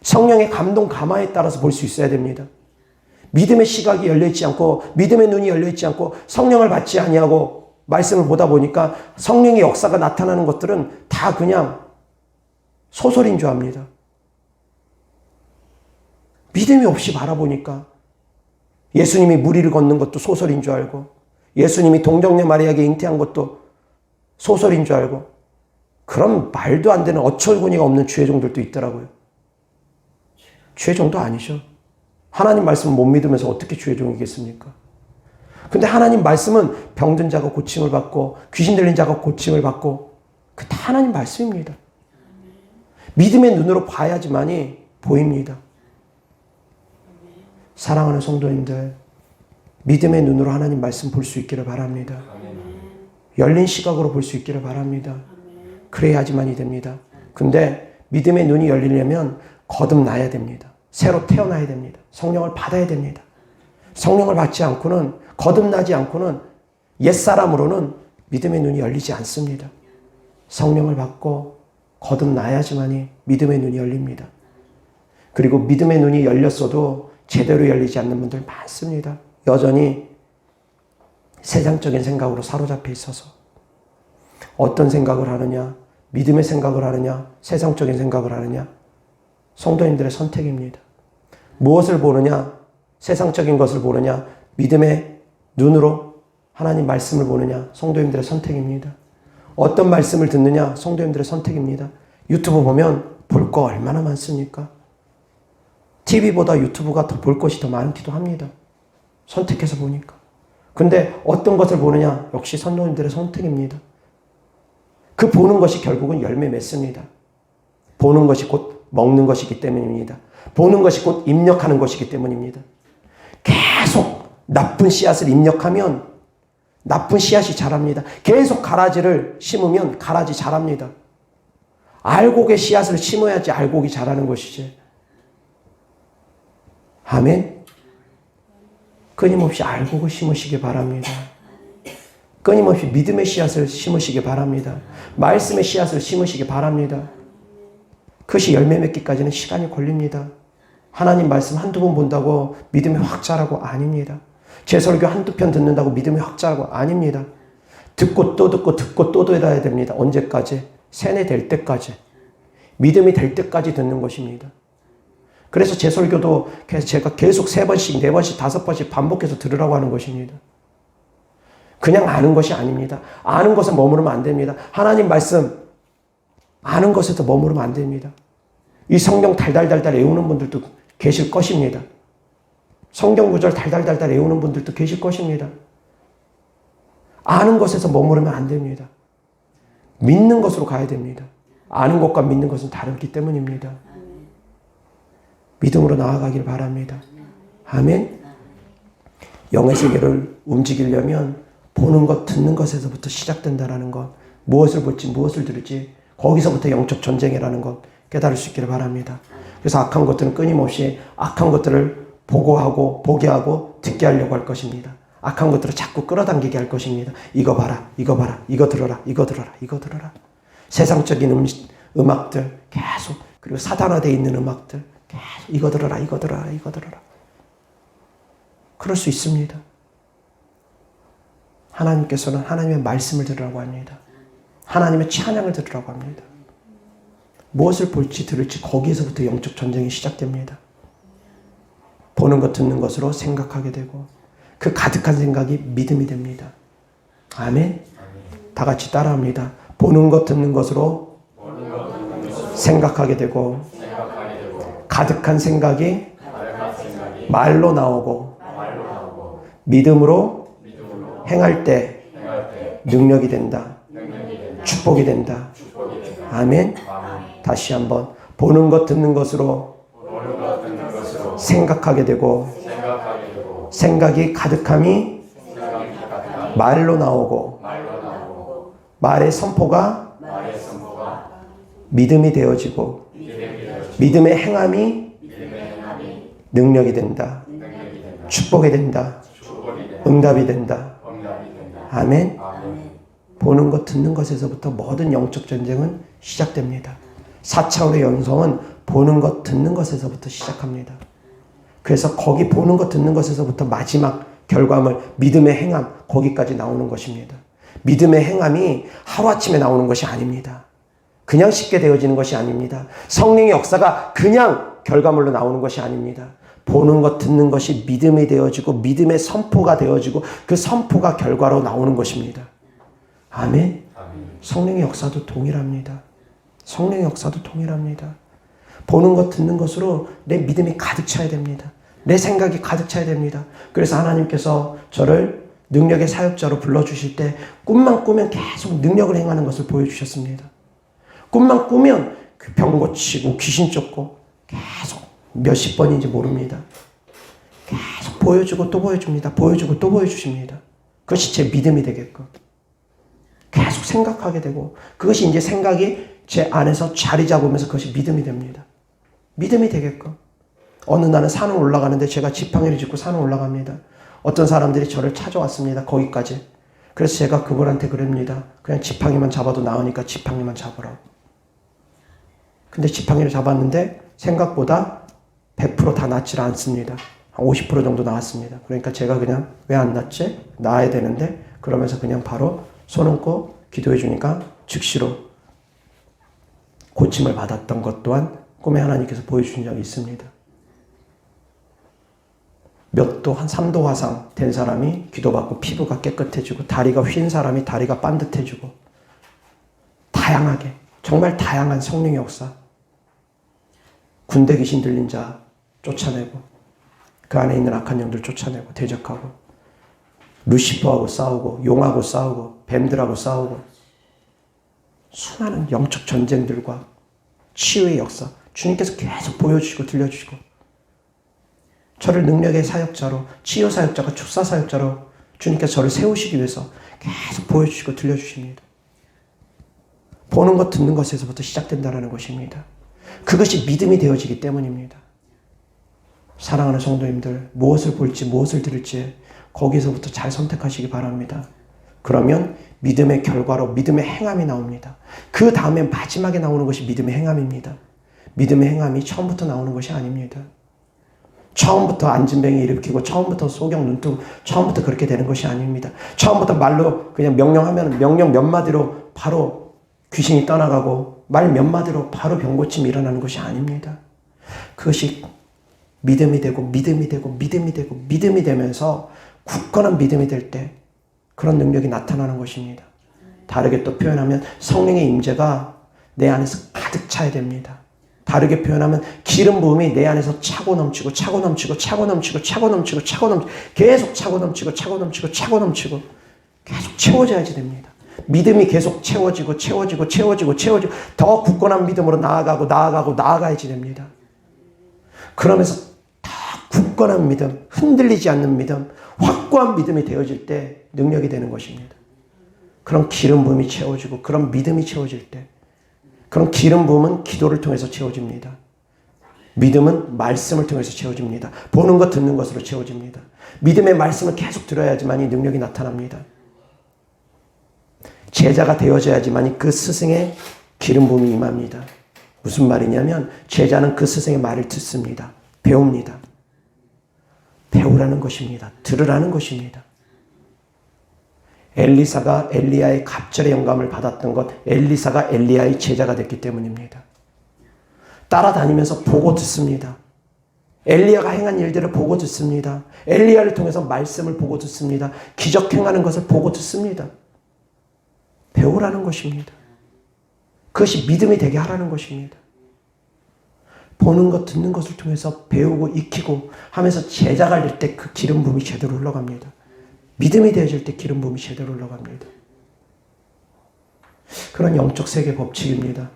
[SPEAKER 1] 성령의 감동 감화에 따라서 볼 수 있어야 됩니다. 믿음의 시각이 열려있지 않고, 믿음의 눈이 열려있지 않고 성령을 받지 아니하고 말씀을 보다 보니까 성령의 역사가 나타나는 것들은 다 그냥 소설인 줄 압니다. 믿음이 없이 바라보니까 예수님이 물 위를 걷는 것도 소설인 줄 알고, 예수님이 동정녀 마리아에게 잉태한 것도 소설인 줄 알고, 그런 말도 안 되는 어처구니가 없는 주의종들도 있더라고요. 주의종도 아니죠. 하나님 말씀을 못 믿으면서 어떻게 주의종이겠습니까? 근데 하나님 말씀은 병든 자가 고침을 받고 귀신 들린 자가 고침을 받고, 그 다 하나님 말씀입니다. 믿음의 눈으로 봐야지만이 보입니다. 사랑하는 성도님들, 믿음의 눈으로 하나님 말씀 볼 수 있기를 바랍니다. 열린 시각으로 볼 수 있기를 바랍니다. 그래야지만이 됩니다. 근데 믿음의 눈이 열리려면 거듭나야 됩니다. 새로 태어나야 됩니다. 성령을 받아야 됩니다. 성령을 받지 않고는, 거듭나지 않고는, 옛사람으로는 믿음의 눈이 열리지 않습니다. 성령을 받고 거듭나야지만이 믿음의 눈이 열립니다. 그리고 믿음의 눈이 열렸어도 제대로 열리지 않는 분들 많습니다. 여전히 세상적인 생각으로 사로잡혀 있어서 어떤 생각을 하느냐, 믿음의 생각을 하느냐, 세상적인 생각을 하느냐, 성도님들의 선택입니다. 무엇을 보느냐, 세상적인 것을 보느냐, 믿음의 눈으로 하나님 말씀을 보느냐, 성도님들의 선택입니다. 어떤 말씀을 듣느냐, 성도님들의 선택입니다. 유튜브 보면 볼 거 얼마나 많습니까? TV보다 유튜브가 더 볼 것이 더 많기도 합니다. 선택해서 보니까. 근데 어떤 것을 보느냐, 역시 성도님들의 선택입니다. 그 보는 것이 결국은 열매 맺습니다. 보는 것이 곧 먹는 것이기 때문입니다. 보는 것이 곧 입력하는 것이기 때문입니다. 계속 나쁜 씨앗을 입력하면 나쁜 씨앗이 자랍니다. 계속 가라지를 심으면 가라지 자랍니다. 알곡의 씨앗을 심어야지 알곡이 자라는 것이지. 아멘. 끊임없이 알곡을 심으시기 바랍니다. 끊임없이 믿음의 씨앗을 심으시기 바랍니다. 말씀의 씨앗을 심으시기 바랍니다. 그것이 열매 맺기까지는 시간이 걸립니다. 하나님 말씀 한두 번 본다고 믿음이 확 자라고 아닙니다. 제 설교 한두 편 듣는다고 믿음이 확 자라고 아닙니다. 듣고 또 듣고 듣고 또 들어야 됩니다. 언제까지? 세뇌될 때까지. 믿음이 될 때까지 듣는 것입니다. 그래서 제 설교도 제가 계속 3번씩, 4번씩, 5번씩 반복해서 들으라고 하는 것입니다. 그냥 아는 것이 아닙니다. 아는 것에 머무르면 안 됩니다. 하나님 말씀 아는 것에서 머무르면 안 됩니다. 이 성경 달달달달 외우는 분들도 계실 것입니다. 성경 구절 달달달달 외우는 분들도 계실 것입니다. 아는 것에서 머무르면 안 됩니다. 믿는 것으로 가야 됩니다. 아는 것과 믿는 것은 다르기 때문입니다. 믿음으로 나아가길 바랍니다. 아멘. 영의 세계를 움직이려면 보는 것, 듣는 것에서부터 시작된다는 것, 무엇을 볼지, 무엇을 들을지 거기서부터 영적 전쟁이라는 것 깨달을 수 있기를 바랍니다. 그래서 악한 것들은 끊임없이 악한 것들을 보게 하고 듣게 하려고 할 것입니다. 악한 것들을 자꾸 끌어당기게 할 것입니다. 이거 봐라, 이거 봐라, 이거 들어라, 이거 들어라, 이거 들어라. 세상적인 음악들 계속, 그리고 사단화되어 있는 음악들 계속 이거 들어라, 이거 들어라, 이거 들어라. 그럴 수 있습니다. 하나님께서는 하나님의 말씀을 들으라고 합니다. 하나님의 찬양을 들으라고 합니다. 무엇을 볼지 들을지 거기에서부터 영적 전쟁이 시작됩니다. 보는 것 듣는 것으로 생각하게 되고 그 가득한 생각이 믿음이 됩니다. 아멘. 다 같이 따라합니다. 보는 것 듣는 것으로 생각하게 되고 가득한 생각이 말로 나오고 믿음으로 행할 때 능력이 된다. 축복이 된다. 아멘. 다시 한번 보는 것 듣는 것으로 생각하게 되고 생각이 가득함이 말로 나오고 말의 선포가 믿음이 되어지고 믿음의 행함이 능력이 된다. 축복이 된다. 응답이 된다. 아멘. 보는 것 듣는 것에서부터 모든 영적 전쟁은 시작됩니다. 4차원의 연성은 보는 것 듣는 것에서부터 시작합니다. 그래서 거기 보는 것 듣는 것에서부터 마지막 결과물 믿음의 행함 거기까지 나오는 것입니다. 믿음의 행함이 하루아침에 나오는 것이 아닙니다. 그냥 쉽게 되어지는 것이 아닙니다. 성령의 역사가 그냥 결과물로 나오는 것이 아닙니다. 보는 것 듣는 것이 믿음이 되어지고 믿음의 선포가 되어지고 그 선포가 결과로 나오는 것입니다. 아멘. 성령의 역사도 동일합니다. 성령의 역사도 동일합니다. 보는 것 듣는 것으로 내 믿음이 가득 차야 됩니다. 내 생각이 가득 차야 됩니다. 그래서 하나님께서 저를 능력의 사역자로 불러주실 때 꿈만 꾸면 계속 능력을 행하는 것을 보여주셨습니다. 꿈만 꾸면 병 고치고 귀신 쫓고 계속 몇십 번인지 모릅니다. 계속 보여주고 또 보여줍니다. 보여주고 또 보여주십니다. 그것이 제 믿음이 되게끔. 계속 생각하게 되고 그것이 이제 생각이 제 안에서 자리 잡으면서 그것이 믿음이 됩니다. 믿음이 되게끔. 어느 날은 산을 올라가는데 제가 지팡이를 짚고 산을 올라갑니다. 어떤 사람들이 저를 찾아왔습니다. 거기까지. 그래서 제가 그분한테 그럽니다. 그냥 지팡이만 잡아도 나으니까 지팡이만 잡으라고. 근데 지팡이를 잡았는데 생각보다 100% 다 낫지 않습니다. 한 50% 정도 나왔습니다. 그러니까 제가 그냥 왜 안 낫지? 나아야 되는데 그러면서 그냥 바로 손 얹고 기도해 주니까 즉시로 고침을 받았던 것 또한 꿈에 하나님께서 보여주신 적이 있습니다. 몇 도, 한 3도 화상 된 사람이 기도받고 피부가 깨끗해지고 다리가 휜 사람이 다리가 반듯해지고 다양하게 정말 다양한 성령의 역사. 군대 귀신 들린 자 쫓아내고 그 안에 있는 악한 영들 쫓아내고 대적하고 루시퍼하고 싸우고 용하고 싸우고 뱀들하고 싸우고 수많은 영적 전쟁들과 치유의 역사 주님께서 계속 보여주시고 들려주시고 저를 능력의 사역자로 치유 사역자가 축사 사역자로 주님께서 저를 세우시기 위해서 계속 보여주시고 들려주십니다. 보는 것 듣는 것에서부터 시작된다는 것입니다. 그것이 믿음이 되어지기 때문입니다. 사랑하는 성도님들 무엇을 볼지 무엇을 들을지 거기서부터 잘 선택하시기 바랍니다. 그러면 믿음의 결과로 믿음의 행함이 나옵니다. 그 다음에 마지막에 나오는 것이 믿음의 행함입니다. 믿음의 행함이 처음부터 나오는 것이 아닙니다. 처음부터 안진뱅이 일으키고 처음부터 소경 눈뜨고 처음부터 그렇게 되는 것이 아닙니다. 처음부터 말로 그냥 명령하면 명령 몇 마디로 바로 귀신이 떠나가고 말 몇 마디로 바로 병고침이 일어나는 것이 아닙니다. 그것이 믿음이 되고 믿음이 되고 믿음이 되고 믿음이 되면서 굳건한 믿음이 될 때 그런 능력이 나타나는 것입니다. 다르게 또 표현하면 성령의 임재가 내 안에서 가득 차야 됩니다. 다르게 표현하면 기름 부음이 내 안에서 차고 넘치고 차고 넘치고 차고 넘치고 차고 넘치고 차고 넘치고 계속 차고 넘치고 차고 넘치고 차고 넘치고 계속 채워져야지 됩니다. 믿음이 계속 채워지고 채워지고 채워지고 채워지고 더 굳건한 믿음으로 나아가고 나아가고 나아가야지 됩니다. 그러면서 다 굳건한 믿음, 흔들리지 않는 믿음, 확고한 믿음이 되어질 때 능력이 되는 것입니다. 그런 기름 부음이 채워지고 그런 믿음이 채워질 때 그런 기름 부음은 기도를 통해서 채워집니다. 믿음은 말씀을 통해서 채워집니다. 보는 것 듣는 것으로 채워집니다. 믿음의 말씀을 계속 들어야지만 이 능력이 나타납니다. 제자가 되어져야지만 그 스승의 기름 부음이 임합니다. 무슨 말이냐면 제자는 그 스승의 말을 듣습니다. 배웁니다. 배우라는 것입니다. 들으라는 것입니다. 엘리사가 엘리야의 갑절의 영감을 받았던 것, 엘리사가 엘리야의 제자가 됐기 때문입니다. 따라다니면서 보고 듣습니다. 엘리야가 행한 일들을 보고 듣습니다. 엘리야를 통해서 말씀을 보고 듣습니다. 기적 행하는 것을 보고 듣습니다. 배우라는 것입니다. 그것이 믿음이 되게 하라는 것입니다. 보는 것, 듣는 것을 통해서 배우고 익히고 하면서 제자가 될 때 그 기름 부음이 제대로 흘러갑니다. 믿음이 되어질 때 기름 부음이 제대로 흘러갑니다. 그런 영적 세계 법칙입니다.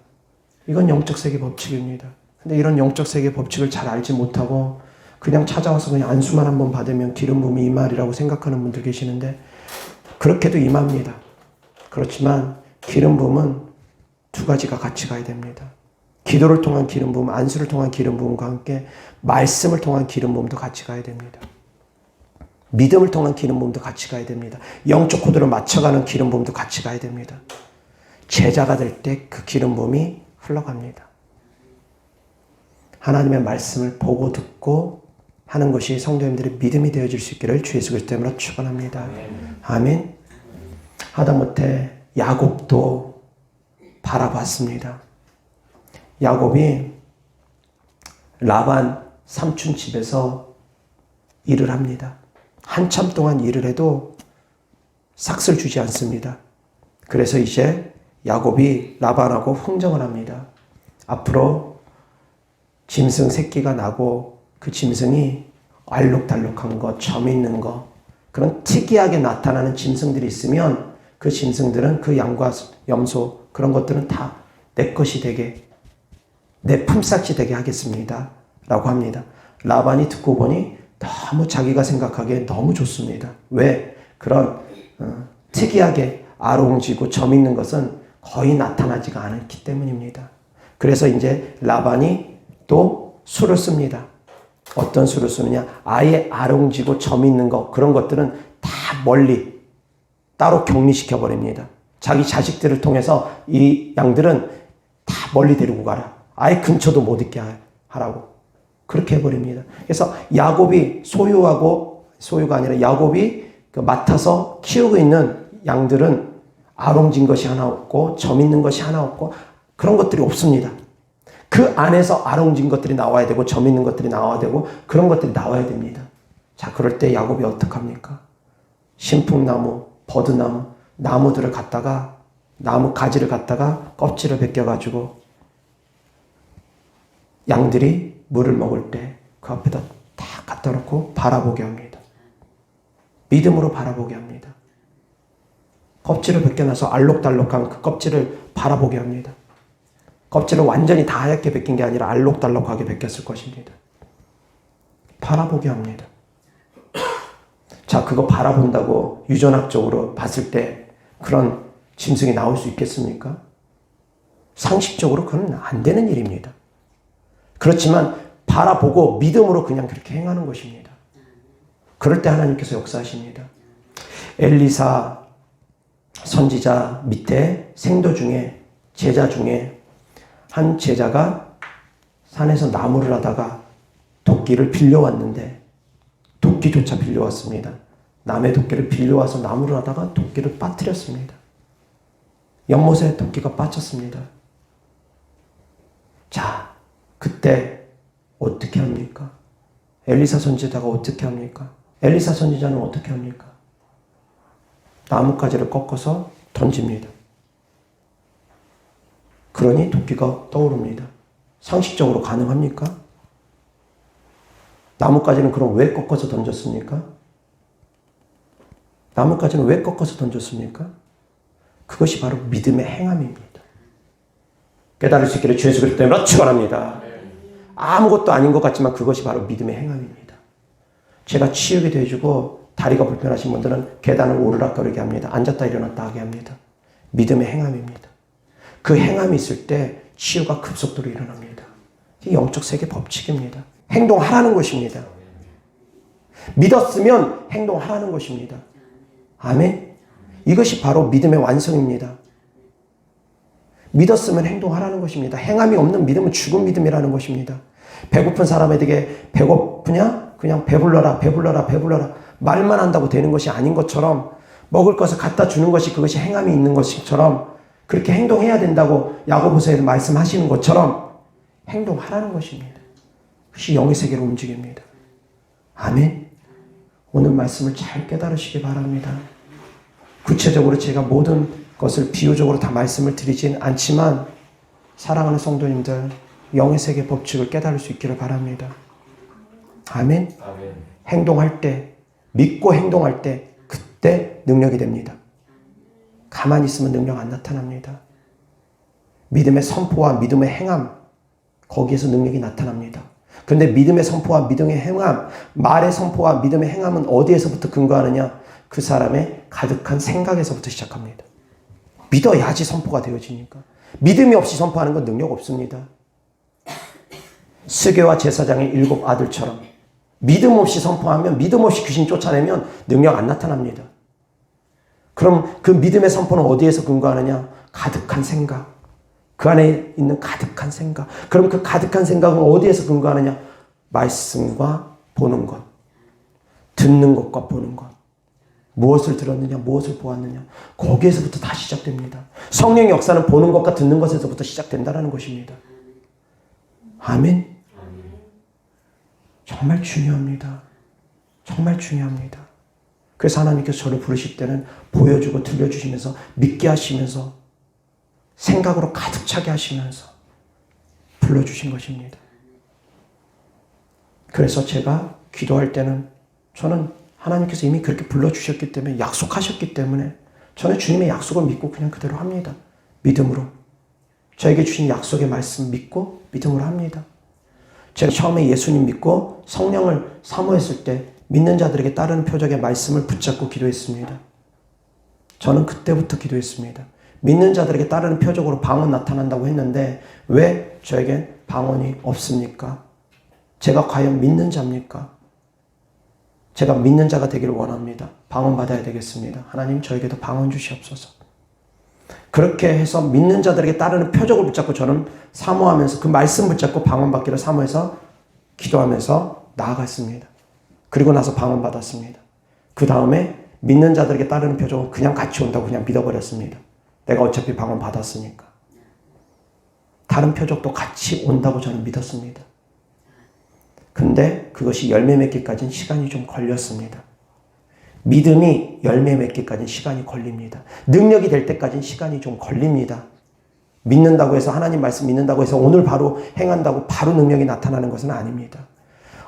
[SPEAKER 1] 이건 영적 세계 법칙입니다. 근데 이런 영적 세계 법칙을 잘 알지 못하고 그냥 찾아와서 그냥 안수만 한번 받으면 기름 부음이 임하리라고 생각하는 분들 계시는데 그렇게도 임합니다. 그렇지만 기름 부음은 두 가지가 같이 가야 됩니다. 기도를 통한 기름 부음, 안수를 통한 기름 부음과 함께 말씀을 통한 기름 부음도 같이 가야 됩니다. 믿음을 통한 기름 부음도 같이 가야 됩니다. 영적 코드로 맞춰가는 기름 부음도 같이 가야 됩니다. 제자가 될 때 그 기름 부음이 흘러갑니다. 하나님의 말씀을 보고 듣고 하는 것이 성도님들의 믿음이 되어질 수 있기를 주 예수 그리스도 이름으로 축원합니다. 아멘. 하다못해 야곱도 바라봤습니다. 야곱이 라반 삼촌 집에서 일을 합니다. 한참 동안 일을 해도 삭슬 주지 않습니다. 그래서 이제 야곱이 라반하고 흥정을 합니다. 앞으로 짐승 새끼가 나고 그 짐승이 알록달록한 거, 점 있는 거, 그런 특이하게 나타나는 짐승들이 있으면 그 짐승들은 그 양과 염소 그런 것들은 다 내 것이 되게 내 품삯이 되게 하겠습니다. 라고 합니다. 라반이 듣고 보니 너무 자기가 생각하기에 너무 좋습니다. 왜? 그런 특이하게 아롱지고 점 있는 것은 거의 나타나지가 않기 때문입니다. 그래서 이제 라반이 또 수를 씁니다. 어떤 수를 쓰느냐? 아예 아롱지고 점 있는 거 그런 것들은 다 멀리 따로 격리시켜 버립니다. 자기 자식들을 통해서 이 양들은 다 멀리 데리고 가라. 아예 근처도 못 있게 하라고. 그렇게 해버립니다. 그래서 야곱이 소유가 아니라 야곱이 맡아서 키우고 있는 양들은 아롱진 것이 하나 없고 점 있는 것이 하나 없고 그런 것들이 없습니다. 그 안에서 아롱진 것들이 나와야 되고 점 있는 것들이 나와야 되고 그런 것들이 나와야 됩니다. 자, 그럴 때 야곱이 어떡합니까? 신풍나무, 버드나무, 나무들을 갖다가 나무 가지를 갖다가 껍질을 벗겨가지고 양들이 물을 먹을 때 그 앞에다 딱 갖다 놓고 바라보게 합니다. 믿음으로 바라보게 합니다. 껍질을 벗겨놔서 알록달록한 그 껍질을 바라보게 합니다. 껍질을 완전히 다 하얗게 벗긴 게 아니라 알록달록하게 벗겼을 것입니다. 바라보게 합니다. 자, 그거 바라본다고 유전학적으로 봤을 때 그런 짐승이 나올 수 있겠습니까? 상식적으로 그건 안 되는 일입니다. 그렇지만 바라보고 믿음으로 그냥 그렇게 행하는 것입니다. 그럴 때 하나님께서 역사하십니다. 엘리사 선지자 밑에 생도 중에 제자 중에 한 제자가 산에서 나무를 하다가 도끼를 빌려왔는데 도끼조차 빌려왔습니다. 남의 도끼를 빌려와서 나무를 하다가 도끼를 빠뜨렸습니다. 연못에 도끼가 빠졌습니다. 자, 그때 어떻게 합니까? 엘리사 선지자가 어떻게 합니까? 엘리사 선지자는 어떻게 합니까? 나뭇가지를 꺾어서 던집니다. 그러니 도끼가 떠오릅니다. 상식적으로 가능합니까? 나뭇가지는 그럼 왜 꺾어서 던졌습니까? 나뭇가지는 왜 꺾어서 던졌습니까? 그것이 바로 믿음의 행함입니다. 깨달을 수 있기를 주 예수 그리스도 이름으로 축원합니다. 아무것도 아닌 것 같지만 그것이 바로 믿음의 행함입니다. 제가 치유게 되어주고 다리가 불편하신 분들은 계단을 오르락거리게 합니다. 앉았다 일어났다 하게 합니다. 믿음의 행함입니다. 그 행함이 있을 때 치유가 급속도로 일어납니다. 이게 영적 세계 법칙입니다. 행동하라는 것입니다. 믿었으면 행동하라는 것입니다. 아멘. 이것이 바로 믿음의 완성입니다. 믿었으면 행동하라는 것입니다. 행함이 없는 믿음은 죽은 믿음이라는 것입니다. 배고픈 사람에게 배고프냐? 그냥 배불러라, 배불러라, 배불러라. 말만 한다고 되는 것이 아닌 것처럼 먹을 것을 갖다 주는 것이 그것이 행함이 있는 것처럼 그렇게 행동해야 된다고 야고보서에 말씀하시는 것처럼 행동하라는 것입니다. 그것이 영의 세계로 움직입니다. 아멘. 오늘 말씀을 잘 깨달으시기 바랍니다. 구체적으로 제가 모든 것을 비유적으로 다 말씀을 드리진 않지만 사랑하는 성도님들 영의 세계 법칙을 깨달을 수 있기를 바랍니다. 아멘. 아멘. 행동할 때 믿고 행동할 때 그때 능력이 됩니다. 가만히 있으면 능력 안 나타납니다. 믿음의 선포와 믿음의 행함 거기에서 능력이 나타납니다. 그런데 믿음의 선포와 믿음의 행함 말의 선포와 믿음의 행함은 어디에서부터 근거하느냐? 그 사람의 가득한 생각에서부터 시작합니다. 믿어야지 선포가 되어지니까. 믿음이 없이 선포하는 건 능력 없습니다. 스게와 제사장의 7 아들처럼 믿음 없이 선포하면 믿음 없이 귀신 쫓아내면 능력 안 나타납니다. 그럼 그 믿음의 선포는 어디에서 근거하느냐? 가득한 생각. 그 안에 있는 가득한 생각. 그럼 그 가득한 생각은 어디에서 근거하느냐? 말씀과 보는 것. 듣는 것과 보는 것. 무엇을 들었느냐, 무엇을 보았느냐. 거기에서부터 다 시작됩니다. 성령의 역사는 보는 것과 듣는 것에서부터 시작된다는 것입니다. 아멘. 정말 중요합니다. 정말 중요합니다. 그래서 하나님께서 저를 부르실 때는 보여주고 들려주시면서 믿게 하시면서 생각으로 가득 차게 하시면서 불러주신 것입니다. 그래서 제가 기도할 때는 저는 하나님께서 이미 그렇게 불러주셨기 때문에 약속하셨기 때문에 저는 주님의 약속을 믿고 그냥 그대로 합니다. 믿음으로. 저에게 주신 약속의 말씀 믿고 믿음으로 합니다. 제가 처음에 예수님 믿고 성령을 사모했을 때 믿는 자들에게 따르는 표적의 말씀을 붙잡고 기도했습니다. 저는 그때부터 기도했습니다. 믿는 자들에게 따르는 표적으로 방언 나타난다고 했는데 왜 저에겐 방언이 없습니까? 제가 과연 믿는 자입니까? 제가 믿는 자가 되기를 원합니다. 방언 받아야 되겠습니다. 하나님 저에게도 방언 주시옵소서. 그렇게 해서 믿는 자들에게 따르는 표적을 붙잡고 저는 사모하면서 그 말씀 붙잡고 방언 받기를 사모해서 기도하면서 나아갔습니다. 그리고 나서 방언 받았습니다. 그 다음에 믿는 자들에게 따르는 표적은 그냥 같이 온다고 그냥 믿어버렸습니다. 내가 어차피 방언 받았으니까. 다른 표적도 같이 온다고 저는 믿었습니다. 근데 그것이 열매 맺기까지는 시간이 좀 걸렸습니다. 믿음이 열매 맺기까지는 시간이 걸립니다. 능력이 될 때까지는 시간이 좀 걸립니다. 믿는다고 해서 하나님 말씀 믿는다고 해서 오늘 바로 행한다고 바로 능력이 나타나는 것은 아닙니다.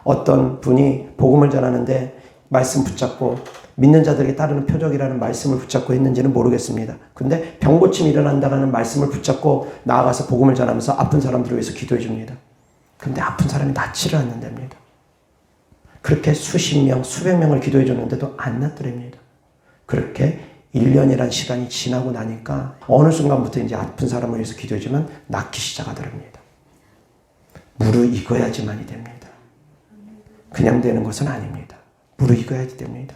[SPEAKER 1] 어떤 분이 복음을 전하는데 말씀 붙잡고 믿는 자들에게 따르는 표적이라는 말씀을 붙잡고 했는지는 모르겠습니다. 근데 병고침이 일어난다는 말씀을 붙잡고 나아가서 복음을 전하면서 아픈 사람들을 위해서 기도해 줍니다. 근데 아픈 사람이 낫지를 않는답니다. 그렇게 수십 명, 수백 명을 기도해 줬는데도 안 낫더랍니다. 그렇게 1년이란 시간이 지나고 나니까 어느 순간부터 이제 아픈 사람을 위해서 기도해 주면 낫기 시작하더랍니다. 무르익어야지만이 됩니다. 그냥 되는 것은 아닙니다. 무르익어야지 됩니다.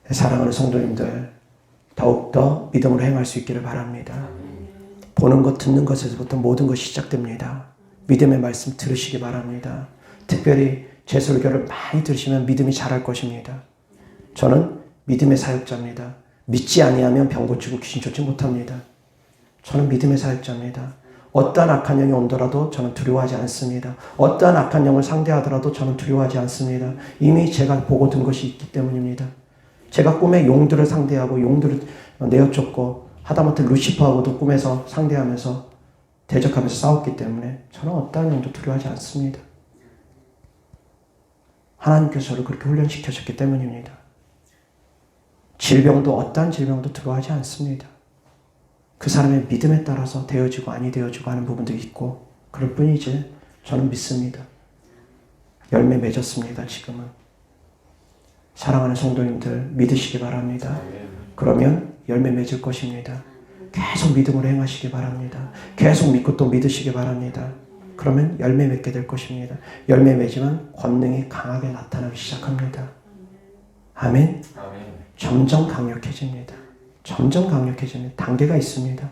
[SPEAKER 1] 사랑하는 성도님들, 더욱더 믿음으로 행할 수 있기를 바랍니다. 보는 것, 듣는 것에서부터 모든 것이 시작됩니다. 믿음의 말씀 들으시기 바랍니다. 특별히 제 설교를 많이 들으시면 믿음이 자랄 것입니다. 저는 믿음의 사역자입니다. 믿지 아니하면 병 고치고 귀신 쫓지 못합니다. 저는 믿음의 사역자입니다. 어떠한 악한 영이 온더라도 저는 두려워하지 않습니다. 어떠한 악한 영을 상대하더라도 저는 두려워하지 않습니다. 이미 제가 보고 든 것이 있기 때문입니다. 제가 꿈에 용들을 상대하고 용들을 내어쫓고 하다못해 루시퍼하고도 꿈에서 상대하면서 대적하면서 싸웠기 때문에 저는 어떠한 영도 두려워하지 않습니다. 하나님께서 저를 그렇게 훈련시켜줬기 때문입니다. 질병도 어떠한 질병도 두려워하지 않습니다. 그 사람의 믿음에 따라서 되어지고 아니 되어지고 하는 부분도 있고 그럴 뿐이지 저는 믿습니다. 열매 맺었습니다. 지금은. 사랑하는 성도님들 믿으시기 바랍니다. 그러면 열매 맺을 것입니다. 계속 믿음으로 행하시기 바랍니다. 계속 믿고 또 믿으시기 바랍니다. 그러면 열매 맺게 될 것입니다. 열매 맺으면 권능이 강하게 나타나기 시작합니다. 아멘. 점점 강력해집니다. 점점 강력해집니다. 단계가 있습니다.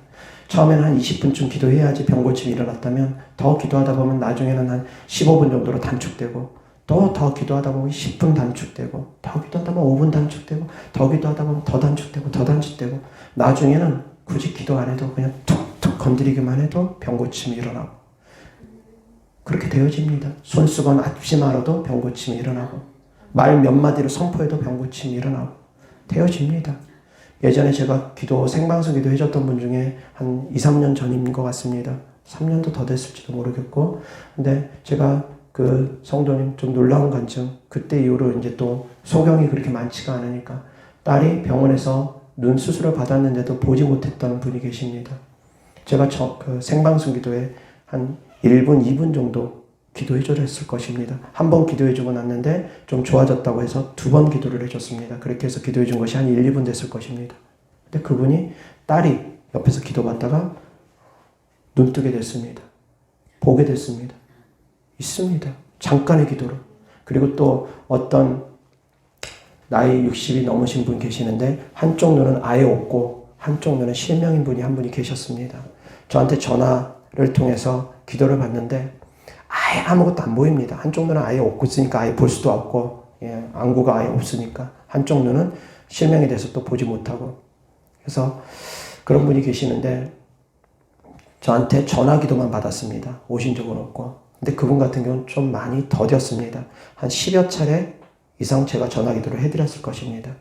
[SPEAKER 1] 처음에는 한 20분쯤 기도해야지 병 고침이 일어났다면 더 기도하다 보면 나중에는 한 15분 정도로 단축되고 또 더 기도하다 보면 10분 단축되고 더 기도하다 보면 5분 단축되고 더 기도하다 보면 더 단축되고 더 단축되고 나중에는 굳이 기도 안 해도 그냥 툭툭 건드리기만 해도 병 고침이 일어나고 그렇게 되어집니다. 손수건 앞치마로도 병 고침이 일어나고 말 몇 마디로 선포해도 병 고침이 일어나고 되어집니다. 예전에 제가 생방송 기도 해줬던 분 중에 한 2, 3년 전인 것 같습니다. 3년도 더 됐을지도 모르겠고 근데 제가 그 성도님 좀 놀라운 관점 그때 이후로 이제 또 소경이 그렇게 많지가 않으니까 딸이 병원에서 눈 수술을 받았는데도 보지 못했던 분이 계십니다. 제가 그 생방송 기도에 한 1분, 2분 정도 기도해줬을 것입니다. 한 번 기도해주고 났는데 좀 좋아졌다고 해서 2번 기도를 해줬습니다. 그렇게 해서 기도해준 것이 한 1, 2분 됐을 것입니다. 근데 그분이 딸이 옆에서 기도받다가 눈 뜨게 됐습니다. 보게 됐습니다. 있습니다. 잠깐의 기도로. 그리고 또 어떤 나이 60이 넘으신 분 계시는데 한쪽 눈은 아예 없고 한쪽 눈은 실명인 분이 한 분이 계셨습니다. 저한테 전화를 통해서 기도를 받는데 아예 아무것도 안 보입니다. 한쪽 눈은 아예 없고 있으니까 아예 볼 수도 없고 안구가 아예 없으니까 한쪽 눈은 실명이 돼서 또 보지 못하고 그래서 그런 분이 계시는데 저한테 전화기도만 받았습니다. 오신 적은 없고 근데 그분 같은 경우는 좀 많이 더뎠습니다. 한 10여 차례 이상 제가 전화기도를 해드렸을 것입니다.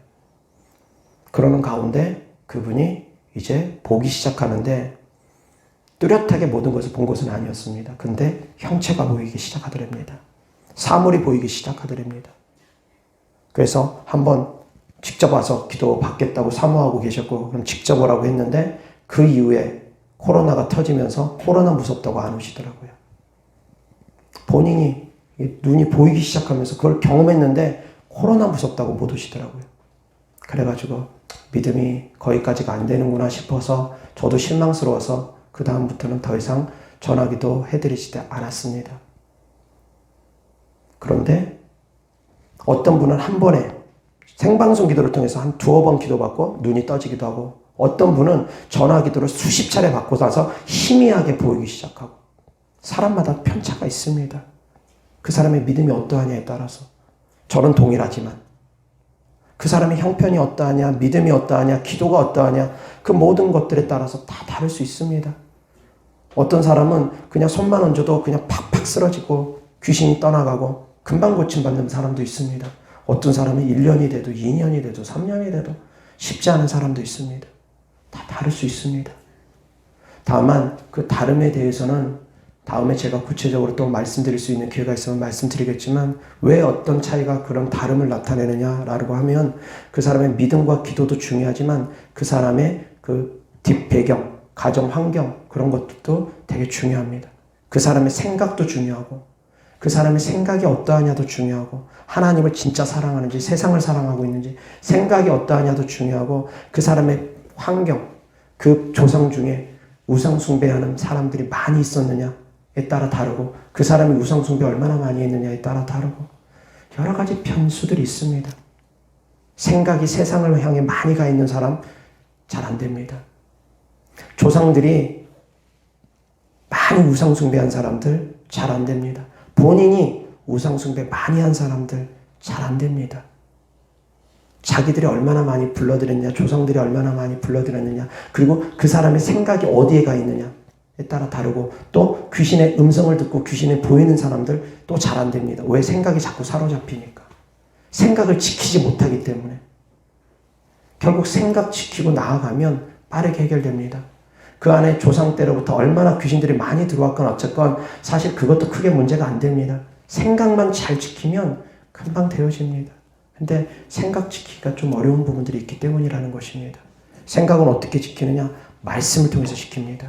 [SPEAKER 1] 그러는 가운데 그분이 이제 보기 시작하는데 뚜렷하게 모든 것을 본 것은 아니었습니다. 근데 형체가 보이기 시작하더랍니다. 사물이 보이기 시작하더랍니다. 그래서 한번 직접 와서 기도 받겠다고 사모하고 계셨고 그럼 직접 오라고 했는데 그 이후에 코로나가 터지면서 코로나 무섭다고 안 오시더라고요. 본인이 눈이 보이기 시작하면서 그걸 경험했는데 코로나 무섭다고 못 오시더라고요. 그래가지고 믿음이 거기까지가 안 되는구나 싶어서 저도 실망스러워서 그 다음부터는 더 이상 전화기도 해드리지 않았습니다. 그런데 어떤 분은 한 번에 생방송 기도를 통해서 한 2번 기도받고 눈이 떠지기도 하고 어떤 분은 전화기도를 수십 차례 받고 나서 희미하게 보이기 시작하고 사람마다 편차가 있습니다. 그 사람의 믿음이 어떠하냐에 따라서 저는 동일하지만 그 사람의 형편이 어떠하냐, 믿음이 어떠하냐, 기도가 어떠하냐 그 모든 것들에 따라서 다 다를 수 있습니다. 어떤 사람은 그냥 손만 얹어도 그냥 팍팍 쓰러지고 귀신이 떠나가고 금방 고침받는 사람도 있습니다. 어떤 사람은 1년이 돼도 2년이 돼도 3년이 돼도 쉽지 않은 사람도 있습니다. 다 다를 수 있습니다. 다만 그 다름에 대해서는 다음에 제가 구체적으로 또 말씀드릴 수 있는 기회가 있으면 말씀드리겠지만 왜 어떤 차이가 그런 다름을 나타내느냐라고 하면 그 사람의 믿음과 기도도 중요하지만 그 사람의 그 뒷배경, 가정 환경 그런 것도 되게 중요합니다. 그 사람의 생각도 중요하고 그 사람의 생각이 어떠하냐도 중요하고 하나님을 진짜 사랑하는지 세상을 사랑하고 있는지 생각이 어떠하냐도 중요하고 그 사람의 환경, 그 조상 중에 우상 숭배하는 사람들이 많이 있었느냐에 따라 다르고 그 사람이 우상 숭배 얼마나 많이 했느냐에 따라 다르고 여러 가지 변수들이 있습니다. 생각이 세상을 향해 많이 가 있는 사람 잘 안 됩니다. 조상들이 많이 우상 숭배한 사람들 잘 안 됩니다. 본인이 우상숭배 많이 한 사람들 잘 안 됩니다. 자기들이 얼마나 많이 불러들였느냐, 조상들이 얼마나 많이 불러들였느냐, 그리고 그 사람의 생각이 어디에 가 있느냐에 따라 다르고, 또 귀신의 음성을 듣고 귀신에 보이는 사람들 또 잘 안 됩니다. 왜? 생각이 자꾸 사로잡히니까. 생각을 지키지 못하기 때문에. 결국 생각 지키고 나아가면 빠르게 해결됩니다. 그 안에 조상 때로부터 얼마나 귀신들이 많이 들어왔건 어쨌건 사실 그것도 크게 문제가 안 됩니다. 생각만 잘 지키면 금방 되어집니다. 근데 생각 지키기가 좀 어려운 부분들이 있기 때문이라는 것입니다. 생각은 어떻게 지키느냐? 말씀을 통해서 지킵니다.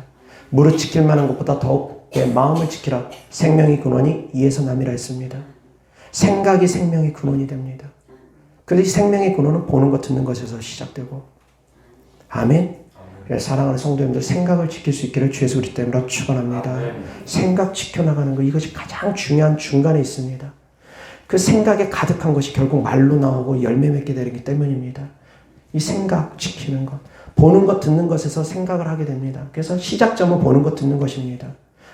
[SPEAKER 1] 무릇 지킬 만한 것보다 더욱 내 마음을 지키라. 생명의 근원이 이에서 남이라 했습니다. 생각이 생명의 근원이 됩니다. 그래서 이 생명의 근원은 보는 것, 듣는 것에서 시작되고. 아멘. 사랑하는 성도님들, 생각을 지킬 수 있기를 주 예수 그리스도 이름으로 축원합니다. 생각 지켜나가는 것, 이것이 가장 중요한 중간에 있습니다. 그 생각에 가득한 것이 결국 말로 나오고 열매 맺게 되기 때문입니다. 이 생각 지키는 것, 보는 것, 듣는 것에서 생각을 하게 됩니다. 그래서 시작점은 보는 것, 듣는 것입니다.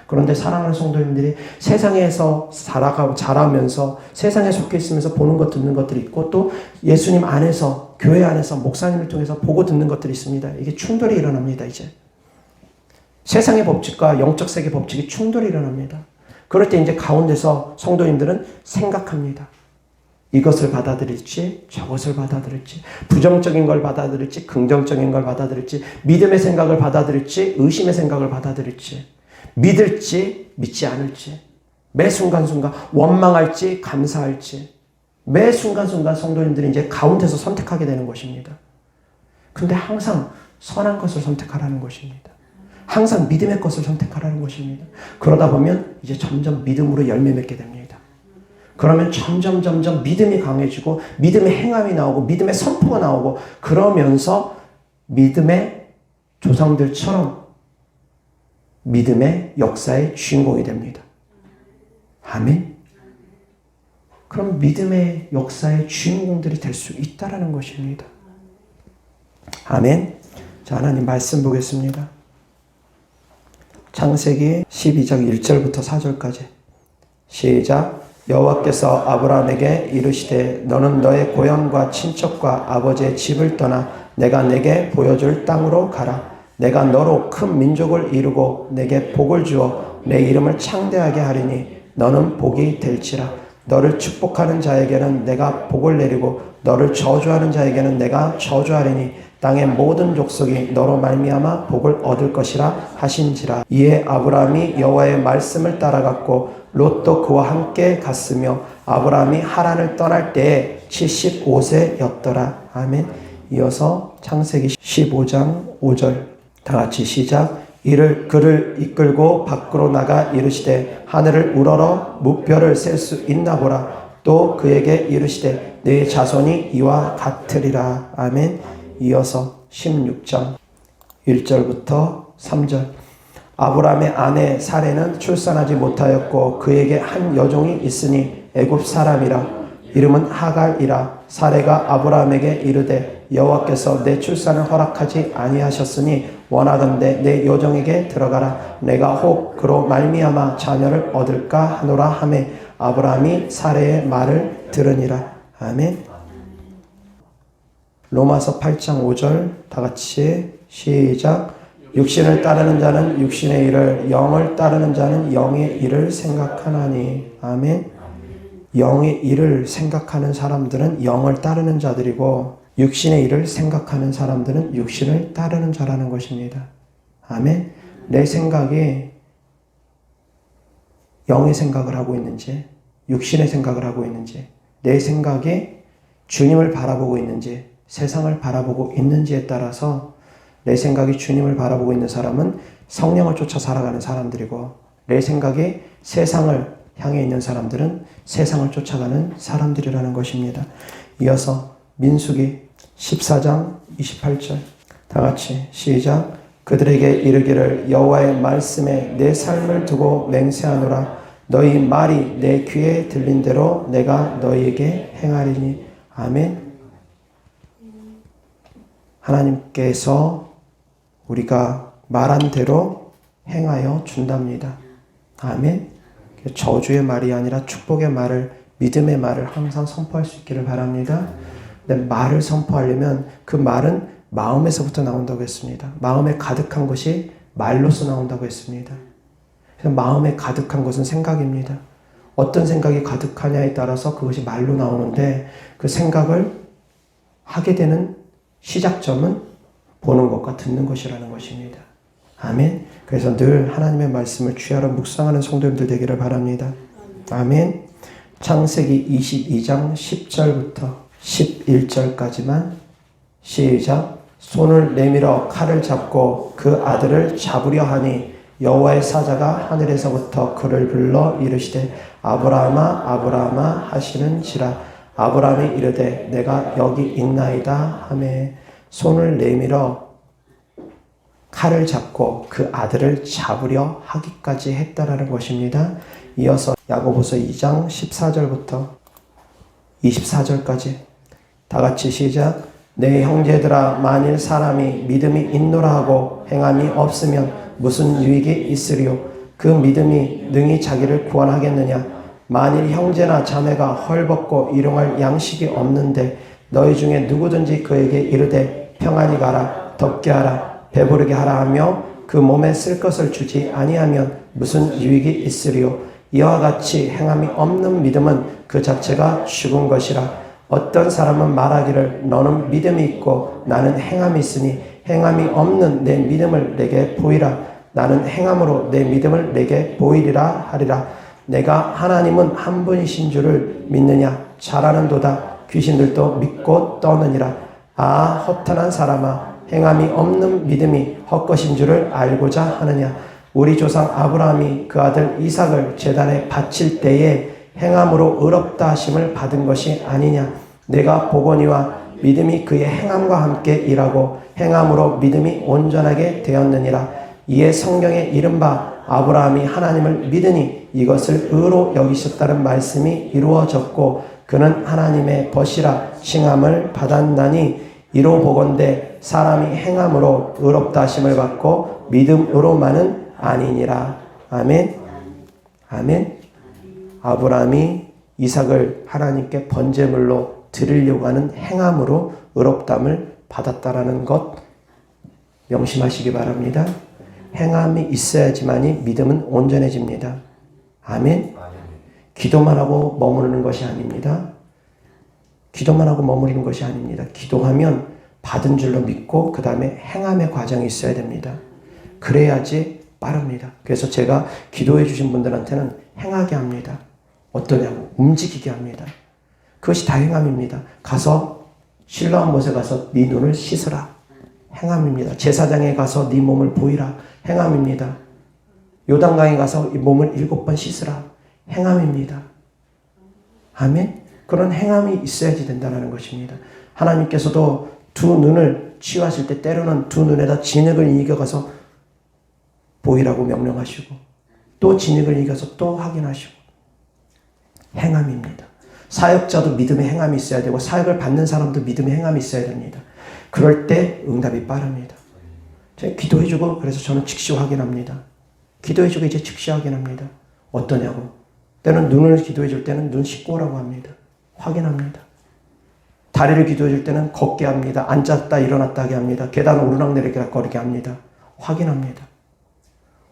[SPEAKER 1] 그런데 사랑하는 성도님들이 세상에서 자라면서 세상에 속해 있으면서 보는 것, 듣는 것들이 있고, 또 예수님 안에서, 교회 안에서 목사님을 통해서 보고 듣는 것들이 있습니다. 이게 충돌이 일어납니다. 이제 세상의 법칙과 영적 세계 법칙이 충돌이 일어납니다. 그럴 때 이제 가운데서 성도님들은 생각합니다. 이것을 받아들일지 저것을 받아들일지, 부정적인 걸 받아들일지 긍정적인 걸 받아들일지, 믿음의 생각을 받아들일지 의심의 생각을 받아들일지, 믿을지 믿지 않을지, 매 순간순간 원망할지 감사할지, 매 순간순간 성도님들이 이제 가운데서 선택하게 되는 것입니다. 근데 항상 선한 것을 선택하라는 것입니다. 항상 믿음의 것을 선택하라는 것입니다. 그러다 보면 이제 점점 믿음으로 열매 맺게 됩니다. 그러면 점점 믿음이 강해지고 믿음의 행함이 나오고 믿음의 선포가 나오고, 그러면서 믿음의 조상들처럼 믿음의 역사의 주인공이 됩니다. 아멘. 그럼 믿음의 역사의 주인공들이 될 수 있다라는 것입니다. 아멘. 자, 하나님 말씀 보겠습니다. 창세기 12장 1절부터 4절까지 시작. 여호와께서 아브라함에게 이르시되 너는 너의 고향과 친척과 아버지의 집을 떠나 내가 내게 보여줄 땅으로 가라. 내가 너로 큰 민족을 이루고 내게 복을 주어 내 이름을 창대하게 하리니 너는 복이 될지라. 너를 축복하는 자에게는 내가 복을 내리고 너를 저주하는 자에게는 내가 저주하리니 땅의 모든 족속이 너로 말미암아 복을 얻을 것이라 하신지라. 이에 아브라함이 여호와의 말씀을 따라갔고 롯도 그와 함께 갔으며 아브라함이 하란을 떠날 때에 75세였더라. 아멘. 이어서 창세기 15장 5절 다 같이 시작. 이를 그를 이끌고 밖으로 나가 이르시되 하늘을 우러러 무별을 셀 수 있나 보라. 또 그에게 이르시되 네 자손이 이와 같으리라. 아멘. 이어서 16장 1절부터 3절 아브라함의 아내 사레는 출산하지 못하였고 그에게 한 여종이 있으니 애굽 사람이라. 이름은 하갈이라. 사레가 아브라함에게 이르되 여호와께서 내 출산을 허락하지 아니하셨으니 원하건대 내 여종에게 들어가라. 내가 혹 그로 말미암아 자녀를 얻을까 하노라 하매 아브라함이 사레의 말을 들으니라. 아멘. 로마서 8장 5절 다 같이 시작. 육신을 따르는 자는 육신의 일을, 영을 따르는 자는 영의 일을 생각하나니. 아멘. 영의 일을 생각하는 사람들은 영을 따르는 자들이고 육신의 일을 생각하는 사람들은 육신을 따르는 자라는 것입니다. 아멘. 내 생각이 영의 생각을 하고 있는지 육신의 생각을 하고 있는지, 내 생각이 주님을 바라보고 있는지 세상을 바라보고 있는지에 따라서 내 생각이 주님을 바라보고 있는 사람은 성령을 쫓아 살아가는 사람들이고, 내 생각이 세상을 향해 있는 사람들은 세상을 쫓아가는 사람들이라는 것입니다. 이어서 민수기 14장 28절 다 같이 시작. 그들에게 이르기를 여호와의 말씀에 내 삶을 두고 맹세하노라. 너희 말이 내 귀에 들린 대로 내가 너희에게 행하리니. 아멘. 하나님께서 우리가 말한 대로 행하여 준답니다. 아멘. 저주의 말이 아니라 축복의 말을, 믿음의 말을 항상 선포할 수 있기를 바랍니다. 근데 말을 선포하려면 그 말은 마음에서부터 나온다고 했습니다. 마음에 가득한 것이 말로서 나온다고 했습니다. 그래서 마음에 가득한 것은 생각입니다. 어떤 생각이 가득하냐에 따라서 그것이 말로 나오는데, 그 생각을 하게 되는 시작점은 보는 것과 듣는 것이라는 것입니다. 아멘. 그래서 늘 하나님의 말씀을 취하러 묵상하는 성도님들 되기를 바랍니다. 아멘. 창세기 22장 10절부터 11절까지만 시작. 손을 내밀어 칼을 잡고 그 아들을 잡으려 하니 여호와의 사자가 하늘에서부터 그를 불러 이르시되 아브라함아 아브라함아 하시는지라. 아브라함이 이르되 내가 여기 있나이다 하매 손을 내밀어 칼을 잡고 그 아들을 잡으려 하기까지 했다라는 것입니다. 이어서 야고보서 2장 14절부터 24절까지 다 같이 시작. 내 형제들아 만일 사람이 믿음이 있노라 하고 행함이 없으면 무슨 유익이 있으리요. 그 믿음이 능히 자기를 구원하겠느냐. 만일 형제나 자매가 헐벗고 일용할 양식이 없는데 너희 중에 누구든지 그에게 이르되 평안히 가라 덥게 하라 배부르게 하라 하며 그 몸에 쓸 것을 주지 아니하면 무슨 유익이 있으리요. 이와 같이 행함이 없는 믿음은 그 자체가 죽은 것이라. 어떤 사람은 말하기를 너는 믿음이 있고 나는 행함이 있으니 행함이 없는 내 믿음을 내게 보이라. 나는 행함으로 내 믿음을 내게 보이리라 하리라. 내가 하나님은 한 분이신 줄을 믿느냐. 잘하는도다. 귀신들도 믿고 떠느니라. 아 허탄한 사람아 행함이 없는 믿음이 헛것인 줄을 알고자 하느냐. 우리 조상 아브라함이 그 아들 이삭을 제단에 바칠 때에 행함으로 의롭다 하심을 받은 것이 아니냐. 내가 보거니와 믿음이 그의 행함과 함께 일하고 행함으로 믿음이 온전하게 되었느니라. 이에 성경에 이른바 아브라함이 하나님을 믿으니 이것을 의로 여기셨다는 말씀이 이루어졌고 그는 하나님의 벗이라 칭함을 받았나니 이로 보건대 사람이 행함으로 의롭다 하심을 받고 믿음으로만은 아니니라. 아멘. 아멘. 아브라함이 이삭을 하나님께 번제물로 드리려고 하는 행함으로 의롭담을 받았다라는 것 명심하시기 바랍니다. 행함이 있어야지만이 믿음은 온전해집니다. 아멘. 기도만 하고 머무르는 것이 아닙니다. 기도만 하고 머무르는 것이 아닙니다. 기도하면 받은 줄로 믿고 그 다음에 행함의 과정이 있어야 됩니다. 그래야지 빠릅니다. 그래서 제가 기도해 주신 분들한테는 행하게 합니다. 어떠냐고 움직이게 합니다. 그것이 다 행함입니다. 가서 실로암 못에 가서 네 눈을 씻으라. 행함입니다. 제사장에 가서 네 몸을 보이라. 행함입니다. 요단강에 가서 이 몸을 7번 씻으라. 행함입니다. 아멘. 그런 행함이 있어야지 된다는 것입니다. 하나님께서도 두 눈을 치유하실 때 때로는 두 눈에다 진흙을 이겨가서 보이라고 명령하시고 또 진흙을 이겨서 또 확인하시고 행함입니다. 사역자도 믿음의 행함이 있어야 되고 사역을 받는 사람도 믿음의 행함이 있어야 됩니다. 그럴 때 응답이 빠릅니다. 제가 기도해주고 그래서 저는 즉시 확인합니다. 기도해주고 이제 즉시 확인합니다. 어떠냐고. 때는 눈을 기도해줄 때는 눈 씻고 오라고 합니다. 확인합니다. 다리를 기도해줄 때는 걷게 합니다. 앉았다 일어났다 하게 합니다. 계단 오르락내리락 거리게 합니다. 확인합니다.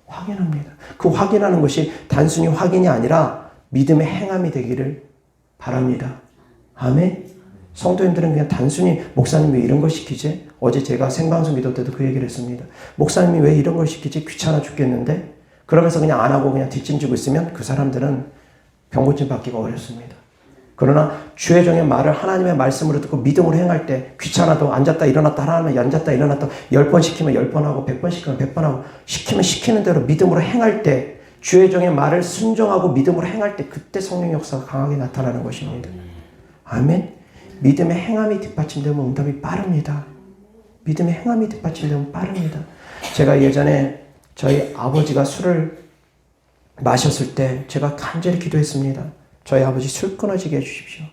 [SPEAKER 1] 확인합니다. 그 확인하는 것이 단순히 확인이 아니라 믿음의 행함이 되기를 바랍니다. 아멘. 성도님들은 그냥 단순히 목사님 왜 이런 걸 시키지? 어제 제가 생방송 기도 때도 그 얘기를 했습니다. 목사님이 왜 이런 걸 시키지? 귀찮아 죽겠는데? 그러면서 그냥 안 하고 그냥 뒷짐지고 있으면 그 사람들은 병고침 받기가 어렵습니다. 그러나 주의 종의 말을 하나님의 말씀으로 듣고 믿음으로 행할 때 귀찮아도 앉았다 일어났다 하나님은 앉았다 일어났다 10번 시키면 10번 하고 100번 시키면 100번 하고 시키면 시키는 대로 믿음으로 행할 때 주의 종의 말을 순종하고 믿음으로 행할 때 그때 성령 역사가 강하게 나타나는 것입니다. 아멘. 믿음의 행함이 뒷받침되면 응답이 빠릅니다. 믿음의 행함이 뒷받침되면 빠릅니다. 제가 예전에 저희 아버지가 술을 마셨을 때 제가 간절히 기도했습니다. 저희 아버지 술 끊어지게 해주십시오.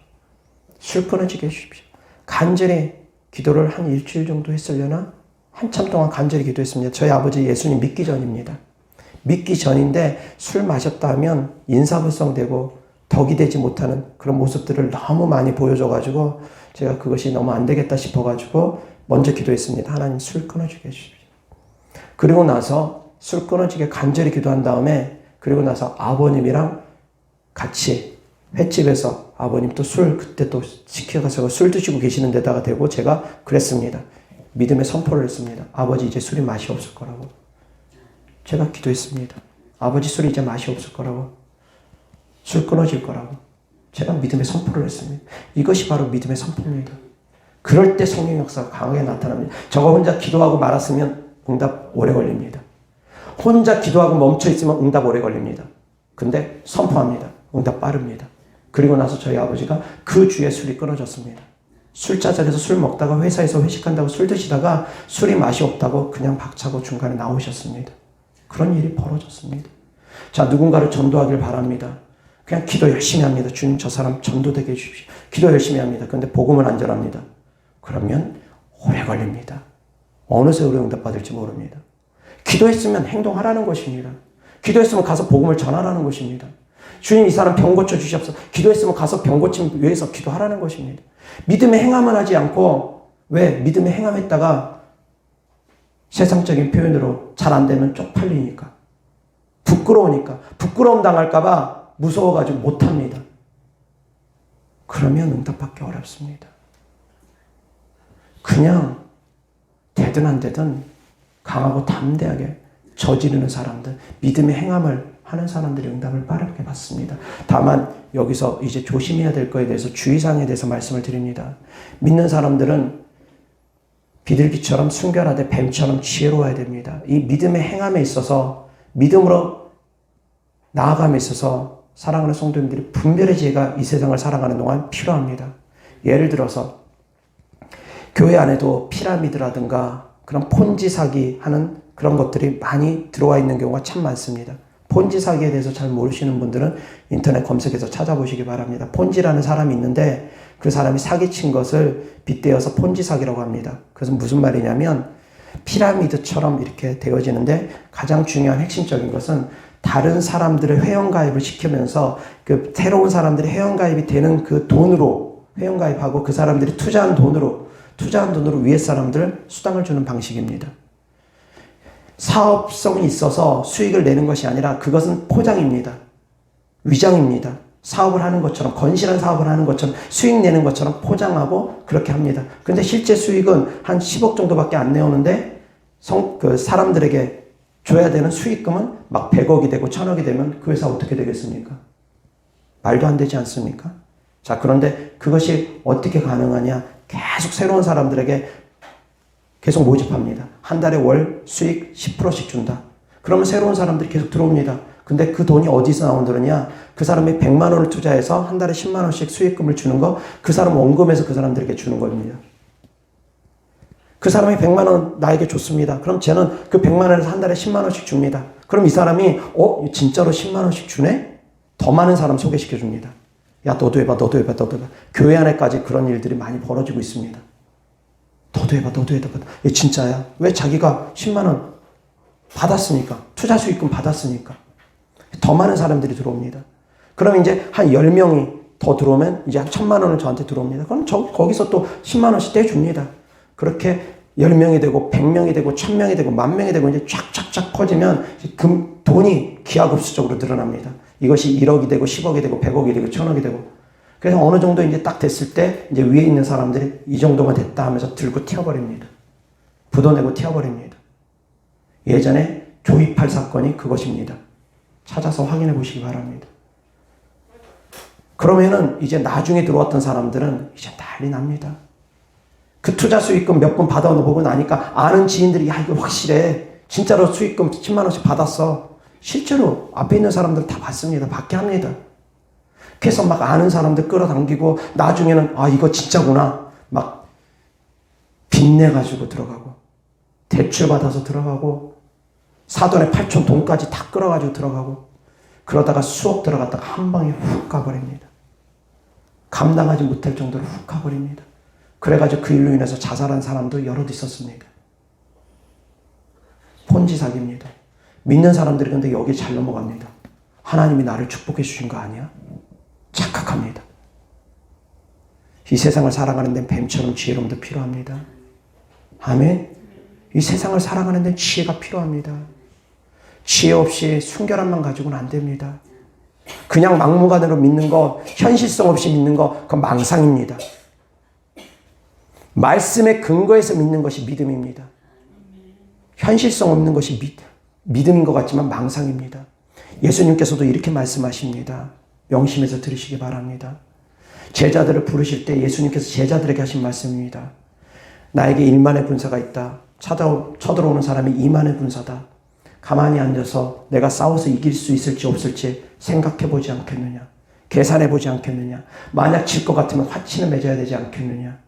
[SPEAKER 1] 술 끊어지게 해주십시오. 간절히 기도를 한 일주일 정도 했으려나 한참 동안 간절히 기도했습니다. 저희 아버지 예수님 믿기 전입니다. 믿기 전인데 술 마셨다 하면 인사불성되고 덕이 되지 못하는 그런 모습들을 너무 많이 보여줘가지고 제가 그것이 너무 안 되겠다 싶어가지고 먼저 기도했습니다. 하나님 술 끊어주게 해주십시오. 그리고 나서 술 끊어지게 간절히 기도한 다음에 그리고 나서 아버님이랑 같이 횟집에서 아버님 또 술 그때 또 시켜가서 술 드시고 계시는 데다가 대고 제가 그랬습니다. 믿음의 선포를 했습니다. 아버지 이제 술이 맛이 없을 거라고. 제가 기도했습니다. 아버지 술이 이제 맛이 없을 거라고. 술 끊어질 거라고. 제가 믿음의 선포를 했습니다. 이것이 바로 믿음의 선포입니다. 그럴 때 성령 역사가 강하게 나타납니다. 저가 혼자 기도하고 말았으면 응답 오래 걸립니다. 혼자 기도하고 멈춰 있으면 응답 오래 걸립니다. 근데 선포합니다. 응답 빠릅니다. 그리고 나서 저희 아버지가 그 주에 술이 끊어졌습니다. 술자리에서 술 먹다가 회사에서 회식한다고 술 드시다가 술이 맛이 없다고 그냥 박차고 중간에 나오셨습니다. 그런 일이 벌어졌습니다. 자, 누군가를 전도하길 바랍니다. 그냥 기도 열심히 합니다. 주님 저 사람 전도되게 해주십시오. 기도 열심히 합니다. 그런데 복음은 안 전합니다. 그러면 오래 걸립니다. 어느 세월에 응답받을지 모릅니다. 기도했으면 행동하라는 것입니다. 기도했으면 가서 복음을 전하라는 것입니다. 주님 이 사람 병 고쳐주시옵소서. 기도했으면 가서 병 고침 위해서 기도하라는 것입니다. 믿음의 행함을 하지 않고 왜 믿음의 행함했다가 세상적인 표현으로 잘 안 되면 쪽팔리니까 부끄러우니까 부끄러움 당할까 봐 무서워가지고 못합니다. 그러면 응답받기 어렵습니다. 그냥 되든 안 되든 강하고 담대하게 저지르는 사람들, 믿음의 행함을 하는 사람들이 응답을 빠르게 받습니다. 다만 여기서 이제 조심해야 될 거에 대해서 주의사항에 대해서 말씀을 드립니다. 믿는 사람들은 비둘기처럼 순결하되 뱀처럼 지혜로워야 됩니다. 이 믿음의 행함에 있어서 믿음으로 나아감에 있어서 사랑하는 성도님들이 분별의 지혜가 이 세상을 살아가는 동안 필요합니다. 예를 들어서 교회 안에도 피라미드라든가 그런 폰지 사기 하는 그런 것들이 많이 들어와 있는 경우가 참 많습니다. 폰지 사기에 대해서 잘 모르시는 분들은 인터넷 검색해서 찾아보시기 바랍니다. 폰지라는 사람이 있는데 그 사람이 사기친 것을 빗대어서 폰지 사기라고 합니다. 그래서 무슨 말이냐면 피라미드처럼 이렇게 되어지는데 가장 중요한 핵심적인 것은 다른 사람들의 회원가입을 시키면서 그 새로운 사람들이 회원가입이 되는 그 돈으로 회원가입하고 그 사람들이 투자한 돈으로 위에 사람들 수당을 주는 방식입니다. 사업성이 있어서 수익을 내는 것이 아니라 그것은 포장입니다. 위장입니다. 사업을 하는 것처럼 건실한 사업을 하는 것처럼 수익 내는 것처럼 포장하고 그렇게 합니다. 근데 실제 수익은 한 10억 정도밖에 안 내오는데 사람들에게 줘야 되는 수익금은 막 100억이 되고 1000억이 되면 그 회사 어떻게 되겠습니까? 말도 안 되지 않습니까? 자, 그런데 그것이 어떻게 가능하냐? 계속 새로운 사람들에게 계속 모집합니다. 한 달에 월 수익 10%씩 준다. 그러면 새로운 사람들이 계속 들어옵니다. 근데 그 돈이 어디서 나오느냐? 그 사람이 100만 원을 투자해서 한 달에 10만 원씩 수익금을 주는 거, 그 사람 원금에서 그 사람들에게 주는 겁니다. 그 사람이 100만 원 나에게 줬습니다. 그럼 쟤는 그 100만 원에서 한 달에 10만 원씩 줍니다. 그럼 이 사람이 진짜로 10만 원씩 주네? 더 많은 사람 소개시켜 줍니다. 야, 너도 해봐. 교회 안에까지 그런 일들이 많이 벌어지고 있습니다. 너도 해봐. 얘 진짜야. 왜? 자기가 10만 원 받았으니까. 투자 수익금 받았으니까. 더 많은 사람들이 들어옵니다. 그럼 이제 한 10명이 더 들어오면 이제 한 1000만 원을 저한테 들어옵니다. 그럼 거기서 또 10만 원씩 떼줍니다. 그렇게 10명이 되고 100명이 되고 1000명이 되고 10,000명이 되고 이제 쫙쫙쫙 커지면 돈이 기하급수적으로 늘어납니다. 이것이 1억이 되고 10억이 되고 100억이 되고 1000억이 되고 그래서 어느 정도 이제 딱 됐을 때 이제 위에 있는 사람들이 이 정도만 됐다 하면서 들고 튀어버립니다. 부도내고 튀어버립니다. 예전에 조이팔 사건이 그것입니다. 찾아서 확인해 보시기 바랍니다. 그러면은 이제 나중에 들어왔던 사람들은 이제 난리 납니다. 그 투자 수익금 몇 번 받아보고 나니까 아는 지인들이 야 이거 확실해. 진짜로 수익금 10만 원씩 받았어. 실제로 앞에 있는 사람들 다 받습니다. 받게 합니다. 그래서 막 아는 사람들 끌어당기고 나중에는 아 이거 진짜구나. 막 빚내가지고 들어가고 대출받아서 들어가고 사돈의 8촌 돈까지 다 끌어가지고 들어가고 그러다가 수억 들어갔다가 한 방에 훅 가버립니다. 감당하지 못할 정도로 훅 가버립니다. 그래가지고 그 일로 인해서 자살한 사람도 여럿 있었습니다. 폰지 사기입니다. 믿는 사람들이 근데 여기 잘 넘어갑니다. 하나님이 나를 축복해 주신 거 아니야? 착각합니다. 이 세상을 살아가는 데는 뱀처럼 지혜로움도 필요합니다. 아멘. 이 세상을 살아가는 데는 지혜가 필요합니다. 지혜 없이 순결함만 가지고는 안 됩니다. 그냥 막무가내로 믿는 거, 현실성 없이 믿는 거, 그건 망상입니다. 말씀의 근거에서 믿는 것이 믿음입니다. 현실성 없는 것이 믿음인 것 같지만 망상입니다. 예수님께서도 이렇게 말씀하십니다. 명심해서 들으시기 바랍니다. 제자들을 부르실 때 예수님께서 제자들에게 하신 말씀입니다. 나에게 1만의 군사가 있다. 쳐들어오는 사람이 2만의 군사다. 가만히 앉아서 내가 싸워서 이길 수 있을지 없을지 생각해보지 않겠느냐. 계산해보지 않겠느냐. 만약 질 것 같으면 화친을 맺어야 되지 않겠느냐.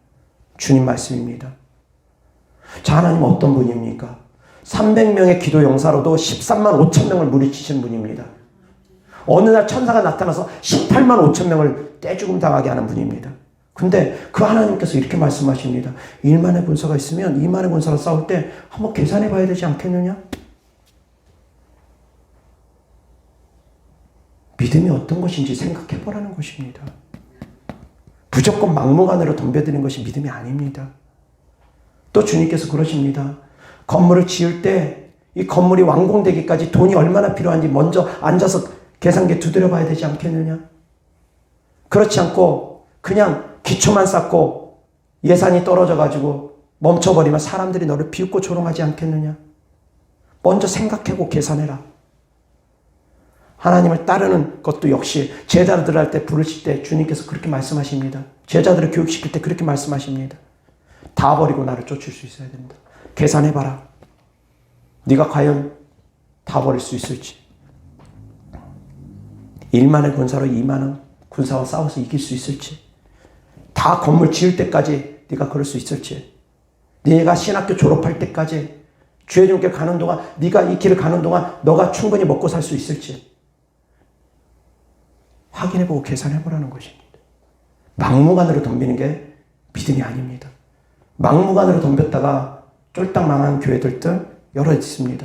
[SPEAKER 1] 주님 말씀입니다. 자, 하나님 어떤 분입니까? 300명의 기도 용사로도 13만 5천 명을 물리치시는 분입니다. 어느 날 천사가 나타나서 18만 5천 명을 떼죽음 당하게 하는 분입니다. 근데 그 하나님께서 이렇게 말씀하십니다. 1만의 군사가 있으면 2만의 군사가 싸울 때 한번 계산해 봐야 되지 않겠느냐? 믿음이 어떤 것인지 생각해 보라는 것입니다. 무조건 막무가내로 덤벼드는 것이 믿음이 아닙니다. 또 주님께서 그러십니다. 건물을 지을 때 이 건물이 완공되기까지 돈이 얼마나 필요한지 먼저 앉아서 계산기에 두드려 봐야 되지 않겠느냐? 그렇지 않고 그냥 기초만 쌓고 예산이 떨어져가지고 멈춰버리면 사람들이 너를 비웃고 조롱하지 않겠느냐? 먼저 생각하고 계산해라. 하나님을 따르는 것도 역시 제자들 할 때 부르실 때 주님께서 그렇게 말씀하십니다. 제자들을 교육시킬 때 그렇게 말씀하십니다. 다 버리고 나를 쫓을 수 있어야 된다. 계산해봐라. 네가 과연 다 버릴 수 있을지. 1만의 군사로 2만의 군사와 싸워서 이길 수 있을지. 다 건물 지을 때까지 네가 그럴 수 있을지. 네가 신학교 졸업할 때까지 주의 종께 가는 동안 네가 이 길을 가는 동안 너가 충분히 먹고 살 수 있을지. 확인해보고 계산해보라는 것입니다. 막무가내로 덤비는 게 믿음이 아닙니다. 막무가내로 덤볐다가 쫄딱 망한 교회들도 여러 있습니다.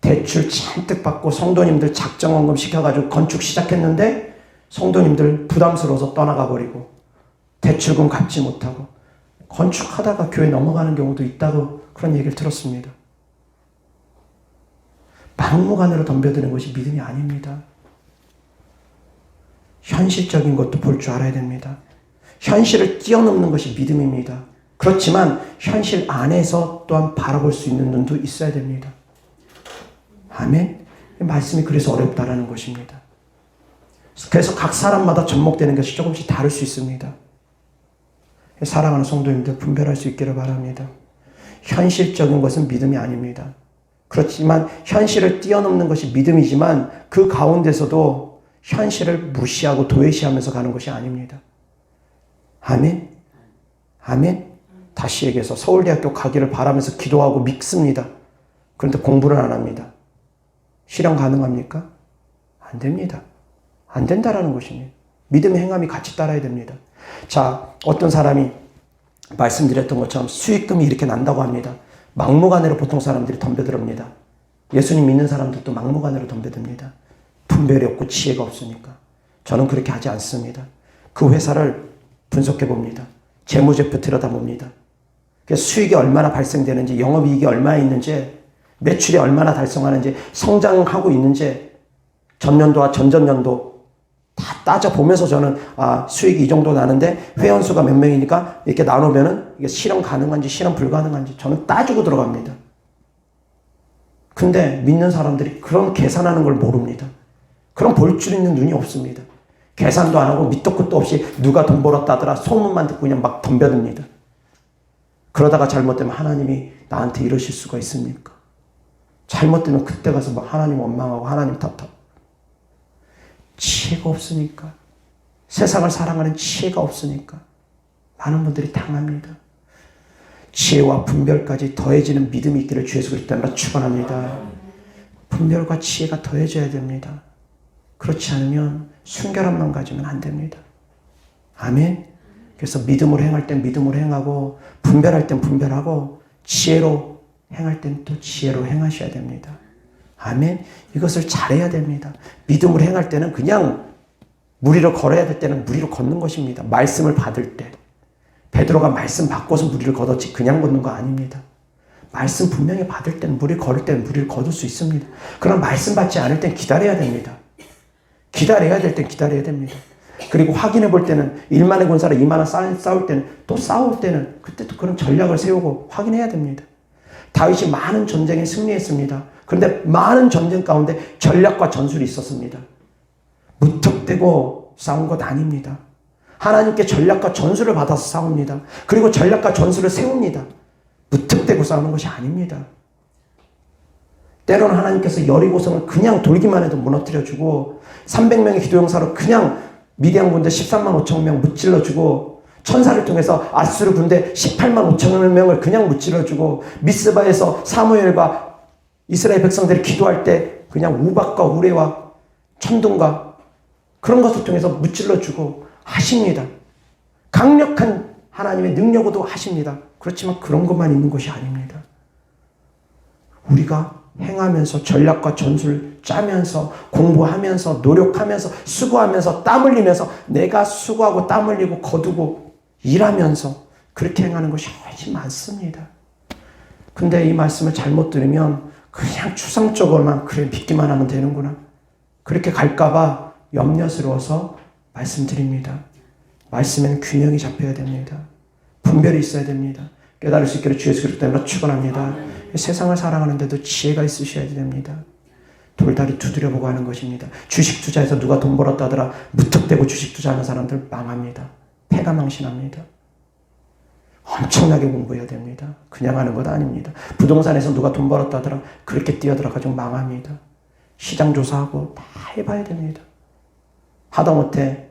[SPEAKER 1] 대출 잔뜩 받고 성도님들 작정원금 시켜가지고 건축 시작했는데 성도님들 부담스러워서 떠나가 버리고 대출금 갚지 못하고 건축하다가 교회 넘어가는 경우도 있다고 그런 얘기를 들었습니다. 막무가내로 덤벼드는 것이 믿음이 아닙니다. 현실적인 것도 볼 줄 알아야 됩니다. 현실을 뛰어넘는 것이 믿음입니다. 그렇지만 현실 안에서 또한 바라볼 수 있는 눈도 있어야 됩니다. 아멘. 말씀이 그래서 어렵다라는 것입니다. 그래서 각 사람마다 접목되는 것이 조금씩 다를 수 있습니다. 사랑하는 성도님들 분별할 수 있기를 바랍니다. 현실적인 것은 믿음이 아닙니다. 그렇지만 현실을 뛰어넘는 것이 믿음이지만 그 가운데서도 현실을 무시하고 도외시하면서 가는 것이 아닙니다. 아멘. 아멘. 다시 얘기해서 서울대학교 가기를 바라면서 기도하고 믿습니다. 그런데 공부를 안 합니다. 실현 가능합니까? 안 됩니다. 안 된다라는 것입니다. 믿음의 행함이 같이 따라야 됩니다. 자, 어떤 사람이 말씀드렸던 것처럼 수익금이 이렇게 난다고 합니다. 막무가내로 보통 사람들이 덤벼들합니다. 예수님 믿는 사람들도 막무가내로 덤벼듭니다. 분별이 없고 지혜가 없으니까. 저는 그렇게 하지 않습니다. 그 회사를 분석해 봅니다. 재무제표 들여다봅니다. 수익이 얼마나 발생되는지, 영업이익이 얼마나 있는지, 매출이 얼마나 달성하는지, 성장하고 있는지, 전년도와 전전년도 다 따져보면서 저는 수익이 이 정도 나는데 회원수가 몇 명이니까 이렇게 나누면은 이게 실현 가능한지 실현 불가능한지 저는 따지고 들어갑니다. 근데 믿는 사람들이 그런 계산하는 걸 모릅니다. 그럼 볼 줄 있는 눈이 없습니다. 계산도 안 하고 밑도 끝도 없이 누가 돈 벌었다더라 소문만 듣고 그냥 막 덤벼듭니다. 그러다가 잘못되면 하나님이 나한테 이러실 수가 있습니까? 잘못되면 그때 가서 막 하나님 원망하고 하나님 탓하고. 지혜가 없으니까, 세상을 사랑하는 지혜가 없으니까 많은 분들이 당합니다. 지혜와 분별까지 더해지는 믿음이 있기를 주 예수 그리스도 이름으로 축원합니다. 분별과 지혜가 더해져야 됩니다. 그렇지 않으면 순결함만 가지면 안 됩니다. 아멘. 그래서 믿음으로 행할 땐 믿음으로 행하고 분별할 땐 분별하고 지혜로 행할 땐 또 지혜로 행하셔야 됩니다. 아멘. 이것을 잘해야 됩니다. 믿음으로 행할 때는 그냥 물 위로 걸어야 될 때는 물 위로 걷는 것입니다. 말씀을 받을 때. 베드로가 말씀 받고서 물 위를 걷었지 그냥 걷는 거 아닙니다. 말씀 분명히 받을 때는 물 위를 걸을 때는 물 위를 걷을 수 있습니다. 그러나 말씀 받지 않을 땐 기다려야 됩니다. 기다려야 될 땐 기다려야 됩니다. 그리고 확인해 볼 때는 1만의 군사를 2만원 싸울 때는 또 싸울 때는 그때 또 그런 전략을 세우고 확인해야 됩니다. 다윗이 많은 전쟁에 승리했습니다. 그런데 많은 전쟁 가운데 전략과 전술이 있었습니다. 무턱대고 싸운 것 아닙니다. 하나님께 전략과 전술을 받아서 싸웁니다. 그리고 전략과 전술을 세웁니다. 무턱대고 싸우는 것이 아닙니다. 때로는 하나님께서 여리고성을 그냥 돌기만 해도 무너뜨려주고 300명의 기도용사로 그냥 미디안 군대 13만 5천 명 무찔러주고 천사를 통해서 아수르 군대 18만 5천 명을 그냥 무찔러주고 미스바에서 사무엘과 이스라엘 백성들이 기도할 때 그냥 우박과 우레와 천둥과 그런 것을 통해서 무찔러주고 하십니다. 강력한 하나님의 능력으로도 하십니다. 그렇지만 그런 것만 있는 것이 아닙니다. 우리가 행하면서 전략과 전술을 짜면서 공부하면서 노력하면서 수고하면서 땀 흘리면서 내가 수고하고 땀 흘리고 거두고 일하면서 그렇게 행하는 것이 훨씬 많습니다. 근데 이 말씀을 잘못 들으면 그냥 추상적으로만 그래 믿기만 하면 되는구나 그렇게 갈까봐 염려스러워서 말씀드립니다. 말씀에는 균형이 잡혀야 됩니다. 분별이 있어야 됩니다. 깨달을 수 있기를 주 예수 그리스도 때문에 축원합니다. 세상을 살아가는데도 지혜가 있으셔야 됩니다. 돌다리 두드려보고 하는 것입니다. 주식 투자해서 누가 돈 벌었다 하더라 무턱대고 주식 투자하는 사람들 망합니다. 패가 망신합니다. 엄청나게 공부해야 됩니다. 그냥 하는 것 아닙니다. 부동산에서 누가 돈 벌었다 하더라 그렇게 뛰어들어가지고 망합니다. 시장 조사하고 다 해봐야 됩니다. 하다못해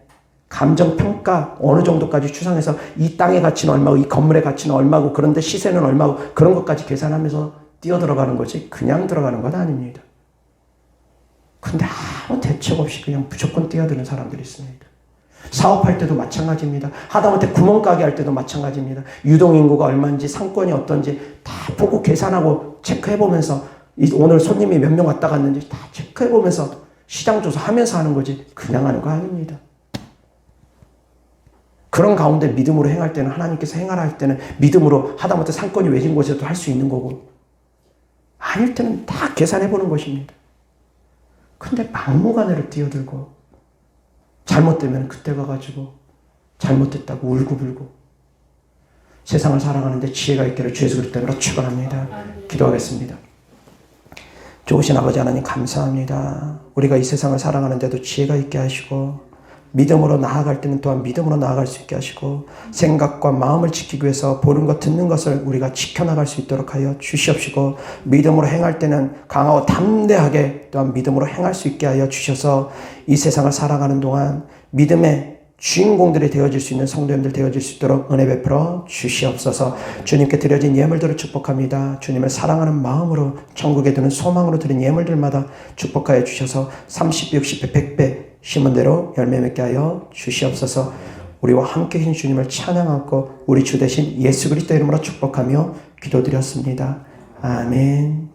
[SPEAKER 1] 감정평가 어느 정도까지 추상해서 이 땅의 가치는 얼마고 이 건물의 가치는 얼마고 그런데 시세는 얼마고 그런 것까지 계산하면서 뛰어들어가는 거지 그냥 들어가는 건 아닙니다. 근데 아무 대책 없이 그냥 무조건 뛰어드는 사람들이 있습니다. 사업할 때도 마찬가지입니다. 하다못해 구멍가게 할 때도 마찬가지입니다. 유동인구가 얼마인지 상권이 어떤지 다 보고 계산하고 체크해보면서 오늘 손님이 몇 명 왔다 갔는지 다 체크해보면서 시장 조사하면서 하는 거지 그냥 하는 거 아닙니다. 그런 가운데 믿음으로 행할 때는 하나님께서 행하라 할 때는 믿음으로 하다못해 상권이 외진 곳에도 할 수 있는 거고 아닐 때는 다 계산해보는 것입니다. 근데 막무가내로 뛰어들고 잘못되면 그때 가가지고 잘못됐다고 울고불고 세상을 살아가는데 지혜가 있기를 주 예수 그리스도 때문에 축원합니다. 기도하겠습니다. 좋으신 아버지 하나님 감사합니다. 우리가 이 세상을 살아가는데도 지혜가 있게 하시고 믿음으로 나아갈 때는 또한 믿음으로 나아갈 수 있게 하시고 생각과 마음을 지키기 위해서 보는 것 듣는 것을 우리가 지켜나갈 수 있도록 하여 주시옵시고 믿음으로 행할 때는 강하고 담대하게 또한 믿음으로 행할 수 있게 하여 주셔서 이 세상을 살아가는 동안 믿음의 주인공들이 되어질 수 있는 성도님들 되어질 수 있도록 은혜 베풀어 주시옵소서. 주님께 드려진 예물들을 축복합니다. 주님을 사랑하는 마음으로 천국에 드는 소망으로 드린 예물들마다 축복하여 주셔서 30배, 60배, 100배 심은 대로 열매 맺게 하여 주시옵소서. 우리와 함께 계신 주님을 찬양하고 우리 주 대신 예수 그리스도 이름으로 축복하며 기도드렸습니다. 아멘.